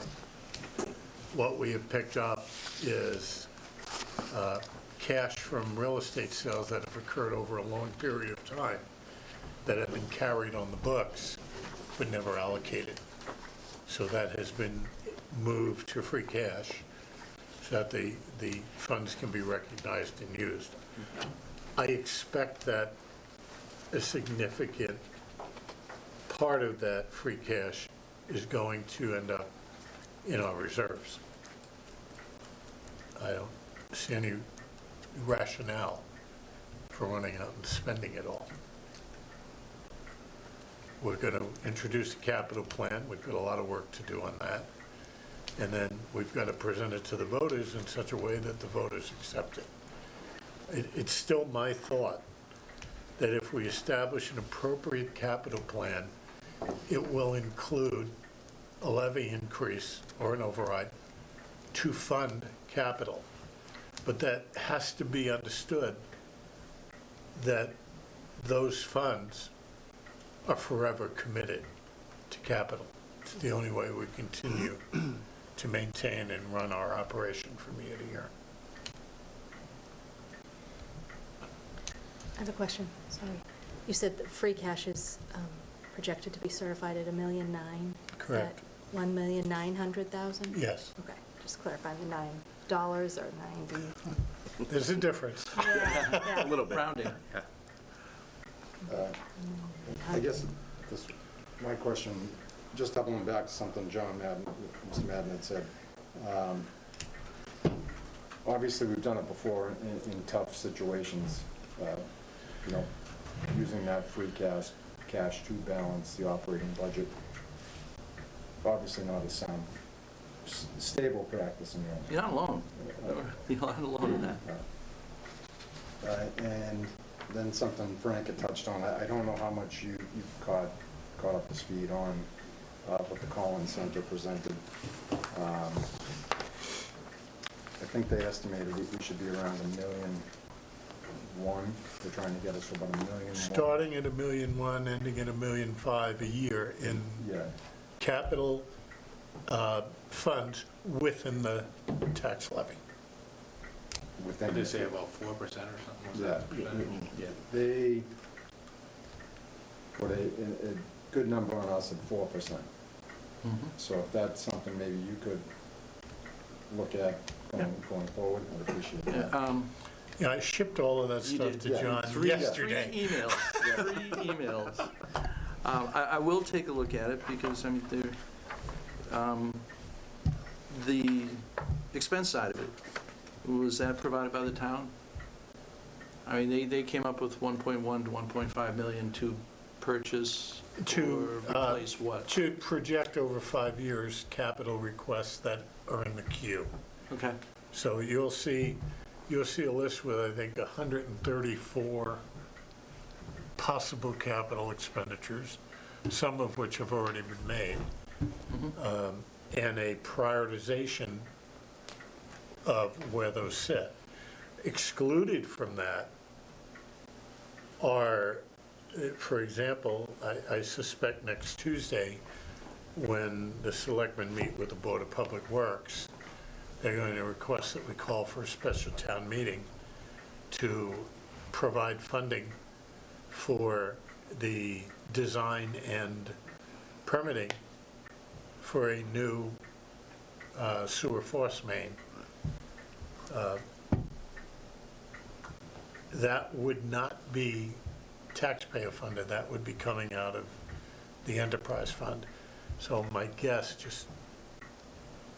What we have picked up is cash from real estate sales that have occurred over a long period of time that have been carried on the books but never allocated. So that has been moved to free cash so that the funds can be recognized and used. I expect that a significant part of that free cash is going to end up in our reserves. I don't see any rationale for running out and spending it all. We're going to introduce a capital plan. We've got a lot of work to do on that. And then we've got to present it to the voters in such a way that the voters accept it. It's still my thought that if we establish an appropriate capital plan, it will include a levy increase or an override to fund capital. But that has to be understood that those funds are forever committed to capital. It's the only way we continue to maintain and run our operation from year to year. I have a question, sorry. You said that free cash is projected to be certified at $1.9 million? Correct. At $1,900,000? Yes, Okay, just clarifying the $9 or 90. there's a difference. Yeah, A little bit. Rounding. I guess this, my question, just doubling back to something Mr. Madden had said. Obviously, we've done it before in tough situations, using that free cash to balance the operating budget. Obviously not a sound, stable practice in your own. You're not alone. You're not alone in that. And then something Frank had touched on, I don't know how much you've caught up to speed on what the Collins Center presented. I think they estimated we should be around $1.1 million. They're trying to get us to about $1.1 million. Starting at $1.1 million, ending at $1.5 million a year in Yeah, capital funds within the tax levy. within. What did they say, about 4% or something? Was Yeah, that- yeah, they put a good number on us at 4%. So if that's something maybe you could look at going forward, I'd appreciate Yeah, that. Yeah, I shipped all of that You stuff did. to Yeah. John Three yesterday. emails, three emails. I will take a look at it because, I mean, the expense side of it, was that provided by the town? I mean, they came up with 1.1 to 1.5 million to purchase To, or replace what? To project over 5 years capital requests that are in the queue. Okay, So you'll see a list with, I think, 134 possible capital expenditures, some of which have already been made, and a prioritization of where those sit. Excluded from that are, for example, I suspect next Tuesday, when the selectmen meet with the Board of Public Works, they're going to request that we call for a special town meeting to provide funding for the design and permitting for a new sewer force main. That would not be taxpayer funded, that would be coming out of the enterprise fund. So my guess, just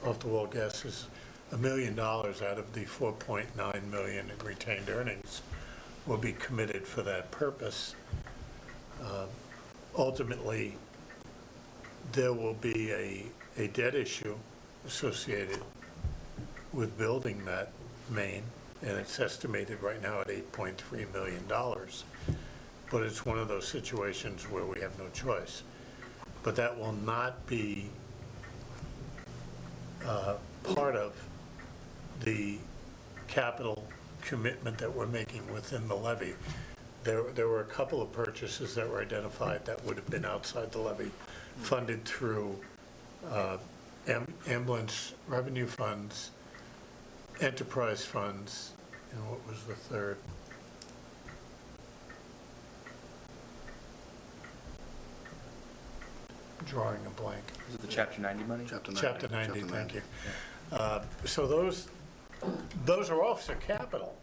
off the wall guess, is $1 million out of the 4.9 million in retained earnings will be committed for that purpose. Ultimately, there will be a debt issue associated with building that main, and it's estimated right now at $8.3 million. But it's one of those situations where we have no choice. But that will not be part of the capital commitment that we're making within the levy. There were a couple of purchases that were identified that would have been outside the levy, funded through ambulance revenue funds, enterprise funds, and what was the third? Drawing a blank. Is it the Chapter 90 money? Chapter 90, thank you. So those are also capital,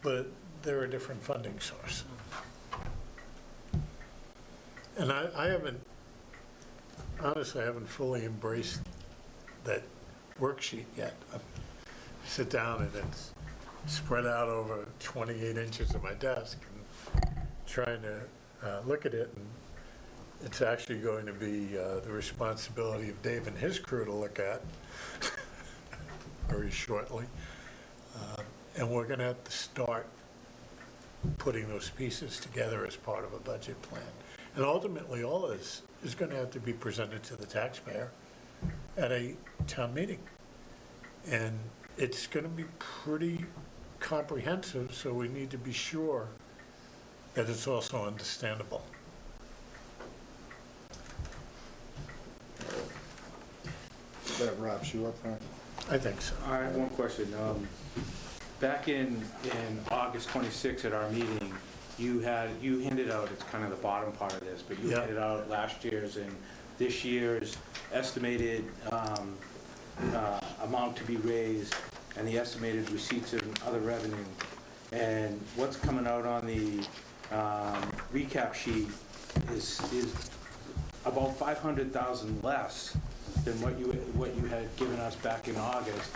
but they're a different funding source. And I haven't, honestly, I haven't fully embraced that worksheet yet. I sit down and it's spread out over 28 inches of my desk and trying to look at it, and it's actually going to be the responsibility of Dave and his crew to look at very shortly. And we're going to have to start putting those pieces together as part of a budget plan. And ultimately, all of this is going to have to be presented to the taxpayer at a town meeting. And it's going to be pretty comprehensive, so we need to be sure that it's also understandable. That wraps you up, Frank? I think so. I have one question. Back in August 26th at our meeting, you hinted out, it's kind of the bottom part of this, but you Yeah. hinted out last year's and this year's estimated amount to be raised and the estimated receipts and other revenue. And what's coming out on the recap sheet is about 500,000 less than what you had given us back in August.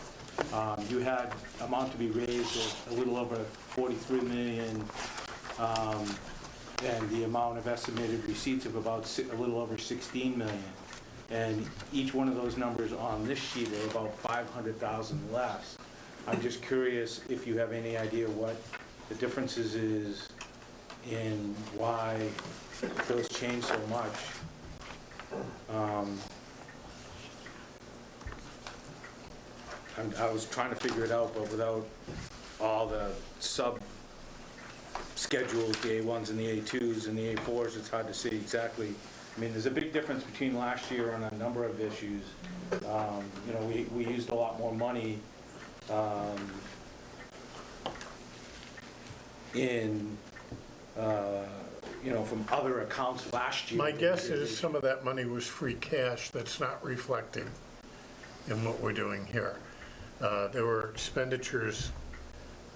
You had amount to be raised of a little over 43 million, and the amount of estimated receipts of about a little over 16 million. And each one of those numbers on this sheet are about 500,000 less. I'm just curious if you have any idea what the differences is in why those change so much. I was trying to figure it out, but without all the sub-schedules, the A1s and the A2s and the A4s, it's hard to see exactly. I mean, there's a big difference between last year on a number of issues. You know, we used a lot more money in, you know, from other accounts last year. My guess is some of that money was free cash that's not reflected in what we're doing here. There were expenditures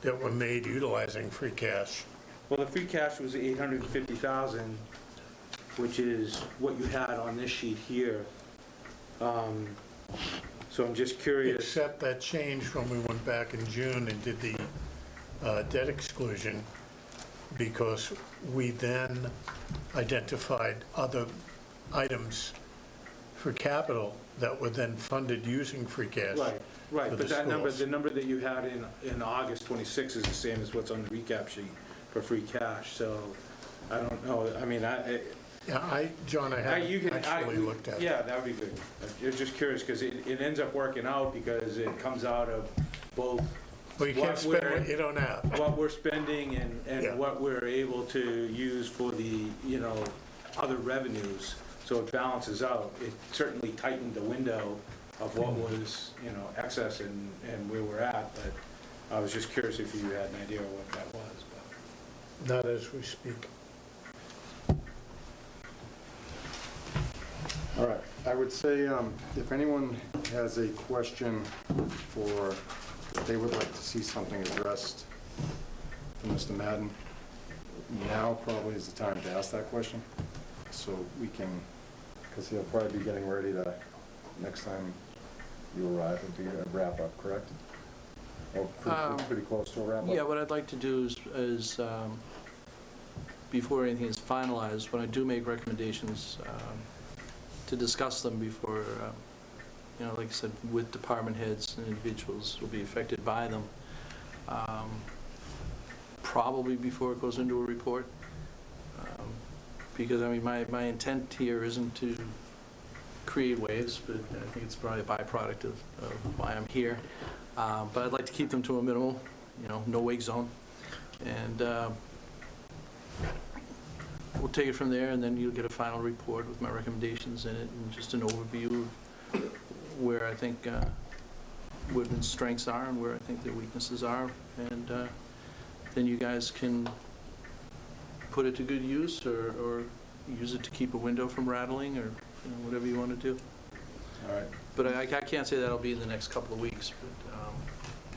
that were made utilizing free cash. Well, the free cash was 850,000, which is what you had on this sheet here. So I'm just curious. Except that changed when we went back in June and did the debt exclusion, because we then identified other items for capital that were then funded using free cash. Right, for but the that number, schools. the number that you had in August 26 is the same as what's on the recap sheet for free cash, so I don't know, I mean, Yeah, John, I haven't actually looked at it. Yeah, that would be good. I'm just curious, because it ends up working out, because it comes out of both Well, you can't spend what you don't have. what we're spending Yeah. and what we're able to use for the, you know, other revenues, so it balances out. It certainly tightened the window of what was, you know, excess and where we're at, but I was just curious if you had an idea of what that was. But Not as we speak. All right, I would say if anyone has a question for, if they would like to see something addressed from Mr. Madden, now probably is the time to ask that question, so we can, because he'll probably be getting ready to, next time you arrive, it'll be a wrap-up, correct? Or pretty close to a wrap-up? Yeah, what I'd like to do is before anything is finalized, when I do make recommendations, to discuss them before, you know, like I said, with department heads and individuals who will be affected by them, probably before it goes into a report. Because, I mean, my intent here isn't to create waves, but I think it's probably a byproduct of why I'm here. But I'd like to keep them to a minimal, you know, no wake zone. And we'll take it from there, and then you'll get a final report with my recommendations in it, and just an overview of where I think Whitman's strengths are and where I think their weaknesses are. And then you guys can put it to good use, or use it to keep a window from rattling, or, you know, whatever you want to do. All right. But I can't say that'll be in the next couple of weeks, but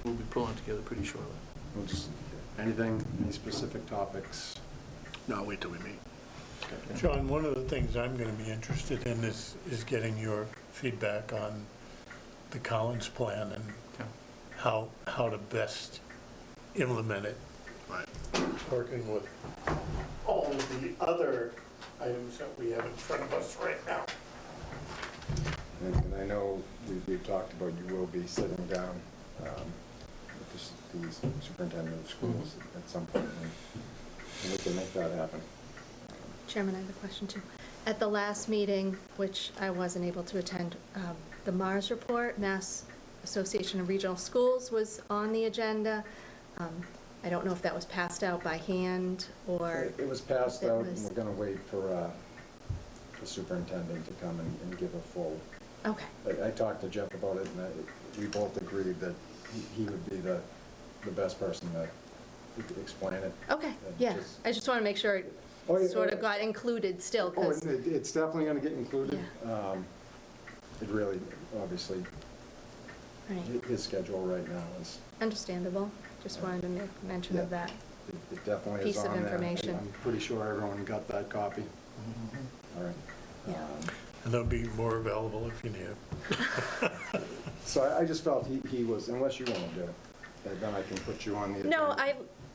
we'll be pulling it together pretty shortly. We'll just, anything, any specific topics? No, wait till we meet. Okay. John, one of the things I'm going to be interested in is getting your feedback on the Collins plan and Okay. how to best implement it. Right. Working with all of the other items that we have in front of us right now. And I know we've talked about, you will be sitting down with the superintendent of schools at some point, and we can make that happen. Chairman, I have a question too. At the last meeting, which I wasn't able to attend, the Mars report, Mass Association of Regional Schools, was on the agenda. I don't know if that was passed out by hand or. It was passed if it out, and was- we're going to wait for the superintendent to come and give a full. Okay, I talked to Jeff about it, and we both agreed that he would be the best person to explain it. okay, yeah. I just want to make sure it Oh, yeah, sort yeah. of got included still, Oh, because, it's definitely going to get included. It really, obviously, right, his schedule right now is, understandable. Just wanted to make mention of Yeah. that. it definitely is Piece of on there. information. I'm pretty sure everyone got that copy. All right. Yeah. And there'll be more available if you need it. So I just felt he was, unless you want to do it, then I can put you on the agenda. No,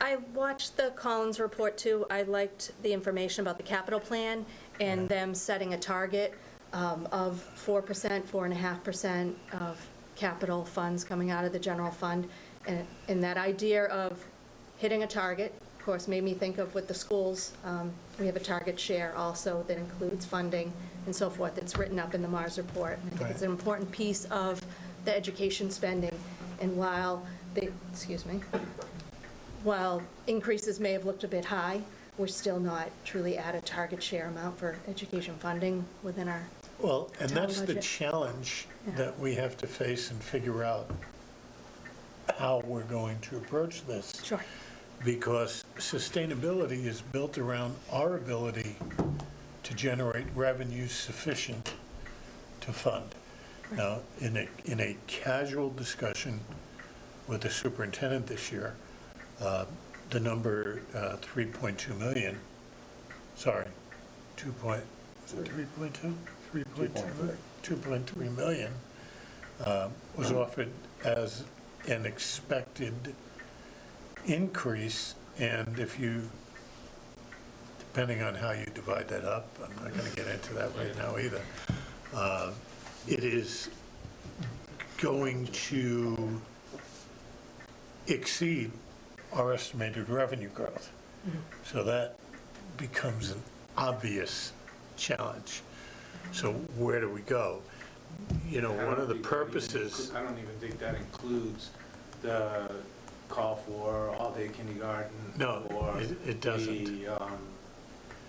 I watched the Collins report too. I liked the information about the capital plan and them setting a target of 4%, 4.5% of capital funds coming out of the general fund. And that idea of hitting a target, of course, made me think of with the schools. We have a target share also that includes funding and so forth. It's written up in the Mars report. And I think it's an important piece of the education spending. And while increases may have looked a bit high, we're still not truly at a target share amount for education funding within our, Well, and town that's the budget. challenge Yeah. that we have to face and figure out how we're going to approach this. sure, Because sustainability is built around our ability to generate revenue sufficient to fund. Now, in a casual discussion with the superintendent this year, the number 3.2 million, sorry, 2 point, is it 3.2? 3.2, 2.3 million was offered as an expected increase, and if you, depending on how you divide that up, I'm not going to get into that right now either, it is going to exceed our estimated revenue growth. So that becomes an obvious challenge. So where do we go? You know, one of the purposes, I don't even think that includes the call for all-day kindergarten. No, or it doesn't. the,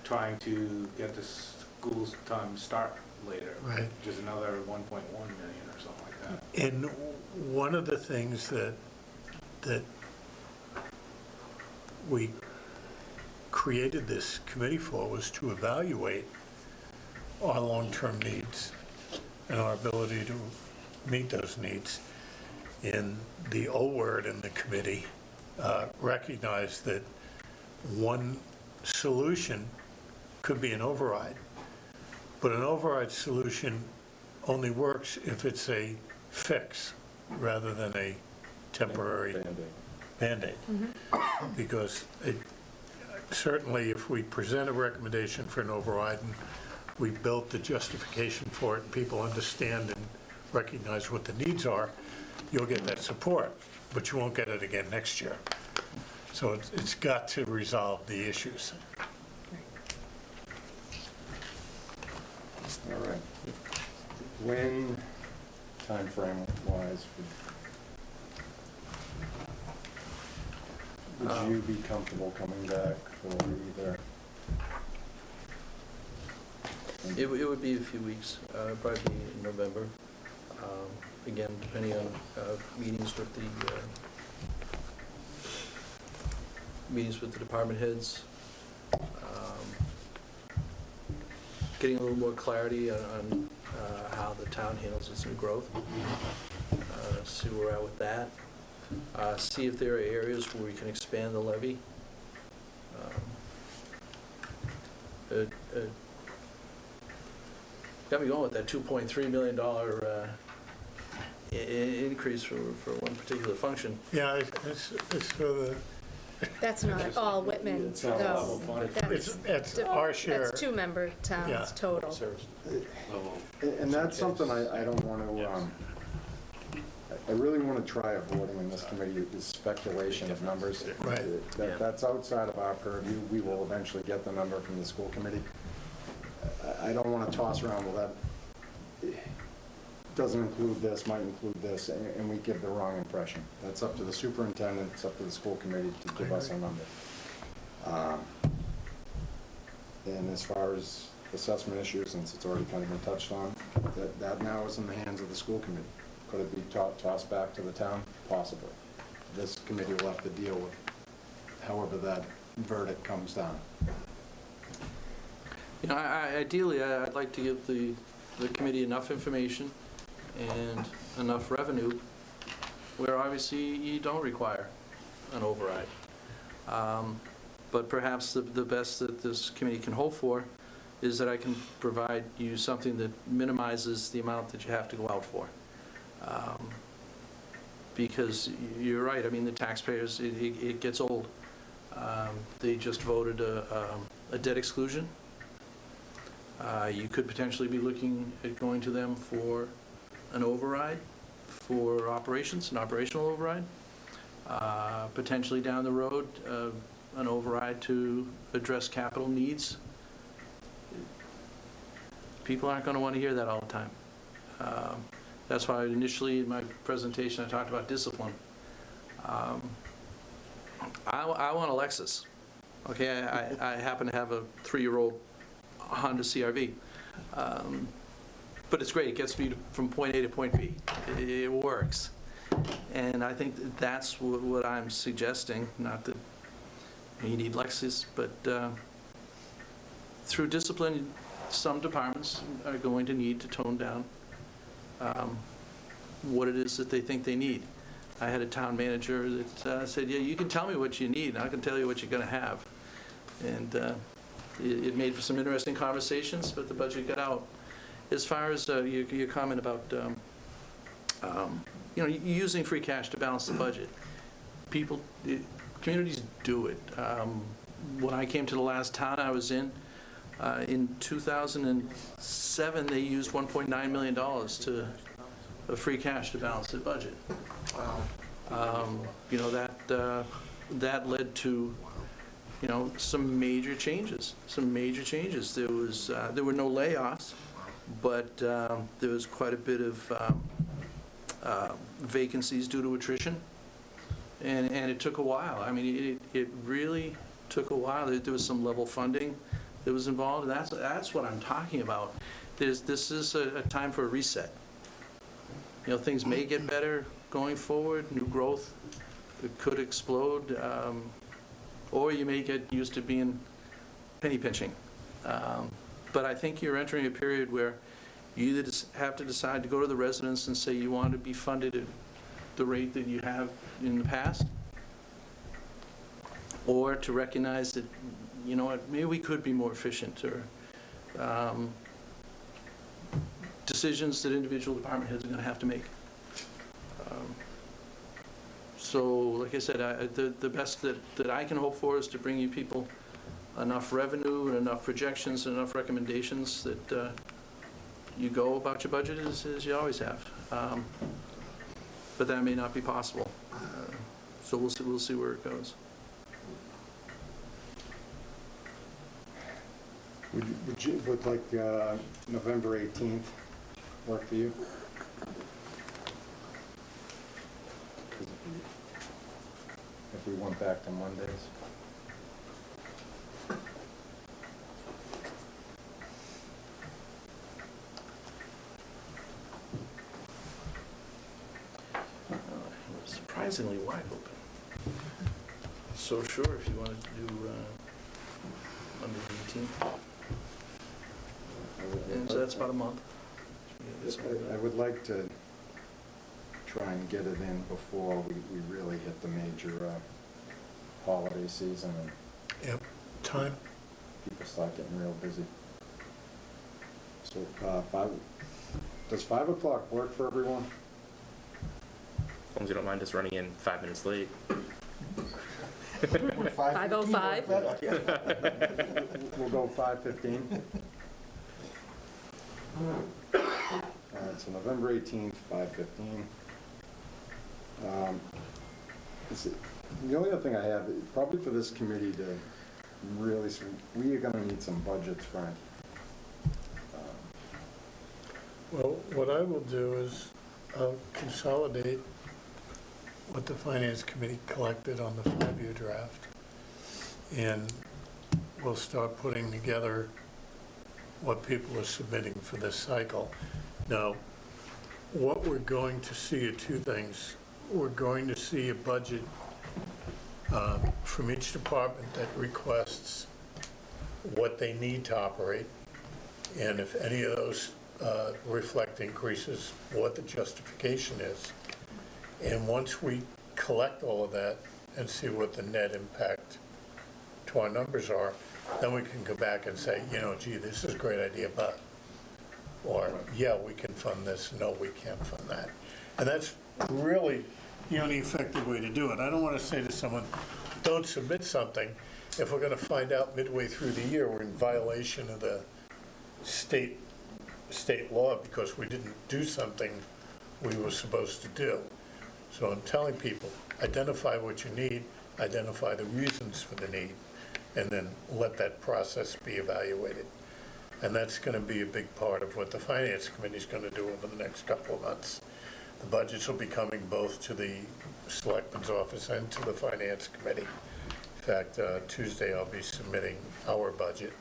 trying to get the school's time start later. Right. Which is another 1.1 million or something like that. and one of the things that we created this committee for was to evaluate our long-term needs and our ability to meet those needs. And the old word in the committee recognized that one solution could be an override, but an override solution only works if it's a fix rather than a temporary Band-Aid. Because certainly if we present a recommendation for an override and we built the justification for it and people understand and recognize what the needs are, you'll get that support, but you won't get it again next year. So it's got to resolve the issues. All right. When, timeframe wise, would you be comfortable coming back for either? It would be a few weeks, probably in November. Again, depending on meetings with the department heads. Getting a little more clarity on how the town handles its new growth. See where we're at with that. See if there are areas where we can expand the levy. Got me going with that $2.3 million increase for one particular function. Yeah, it's for the, that's not all Whitman, It's not no. all it's our share. That's 2 member Yeah. towns total. And that's something I don't want to, I really want to try avoiding in this committee is speculation of numbers. Right. That's outside of our purview. We will eventually get the number from the school committee. I don't want to toss around, well, that doesn't include this, might include this, and we give the wrong impression. That's up to the superintendent, it's up to the school committee to give us a number. And as far as assessment issues, since it's already kind of been touched on, that now is in the hands of the school committee. Could it be tossed back to the town? Possibly. This committee will have to deal with however that verdict comes down. You know, ideally, I'd like to give the committee enough information and enough revenue where obviously you don't require an override. But perhaps the best that this committee can hope for is that I can provide you something that minimizes the amount that you have to go out for. Because you're right, I mean, the taxpayers, it gets old. They just voted a debt exclusion. You could potentially be looking at going to them for an override for operations, an operational override. Potentially down the road, an override to address capital needs. People aren't going to want to hear that all the time. That's why initially in my presentation, I talked about discipline. I want a Lexus. Okay, I happen to have a 3-year-old Honda CR-V. But it's great, it gets me from point A to point B. It works. And I think that's what I'm suggesting, not that you need Lexus, but through discipline, some departments are going to need to tone down what it is that they think they need. I had a town manager that said, yeah, you can tell me what you need, and I can tell you what you're going to have. And it made for some interesting conversations, but the budget got out. As far as your comment about using free cash to balance the budget, communities do it. When I came to the last town I was in 2007, they used $1.9 million of free cash to balance the budget. That led to some major changes. There were no layoffs, but there was quite a bit of vacancies due to attrition, and it took a while. I mean, it really took a while. There was some level funding that was involved. That's what I'm talking about. This is a time for a reset. Things may get better going forward. New growth could explode, or you may get used to being penny pinching. But I think you're entering a period where you either have to decide to go to the residents and say you want to be funded at the rate that you have in the past, or to recognize that, maybe we could be more efficient, or decisions that individual department heads are going to have to make. So, like I said, the best that I can hope for is to bring you people enough revenue and enough projections and enough recommendations that you go about your budget as you always have. But that may not be possible. So we'll see where it goes. Would like November 18th work for you? If we went back to Mondays. Surprisingly wide open. So sure, if you wanted to do under the 18th. And so that's about a month. I would like to try and get it in before we really hit the major holiday season and Yep, time. people start getting real busy. So does 5 o'clock work for everyone? As long as you don't mind us running in 5 minutes late. 5:05. We'll go 5:15. All right, so November 18th, 5:15. The only other thing I have, probably for this committee to really, we are gonna need some budgets, Frank. Well, what I will do is I'll consolidate what the Finance Committee collected on the 5-year draft, and we'll start putting together what people are submitting for this cycle. Now, what we're going to see are two things. We're going to see a budget from each department that requests what they need to operate, and if any of those reflect increases, what the justification is. And once we collect all of that and see what the net impact to our numbers are, then we can go back and say, gee, this is a great idea, but, or, yeah, we can fund this, no, we can't fund that. And that's really the only effective way to do it. I don't want to say to someone, don't submit something if we're going to find out midway through the year we're in violation of the state law because we didn't do something we were supposed to do. So I'm telling people, identify what you need, identify the reasons for the need, and then let that process be evaluated. And that's going to be a big part of what the Finance Committee is going to do over the next couple of months. The budgets will be coming both to the Selectmen's office and to the Finance Committee. In fact, Tuesday I'll be submitting our budget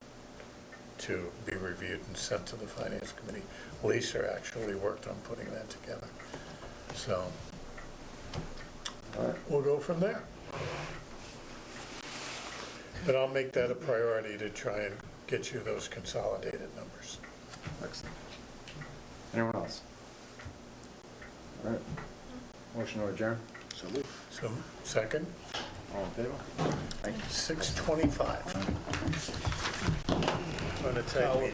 to be reviewed and sent to the Finance Committee. Lisa actually worked on putting that together. So we'll go from there. But I'll make that a priority to try and get you those consolidated numbers. Excellent. Anyone else? All right. Motion to adjourn. So move. So, second, All in favor? Thank you. 6:25. Going to take me.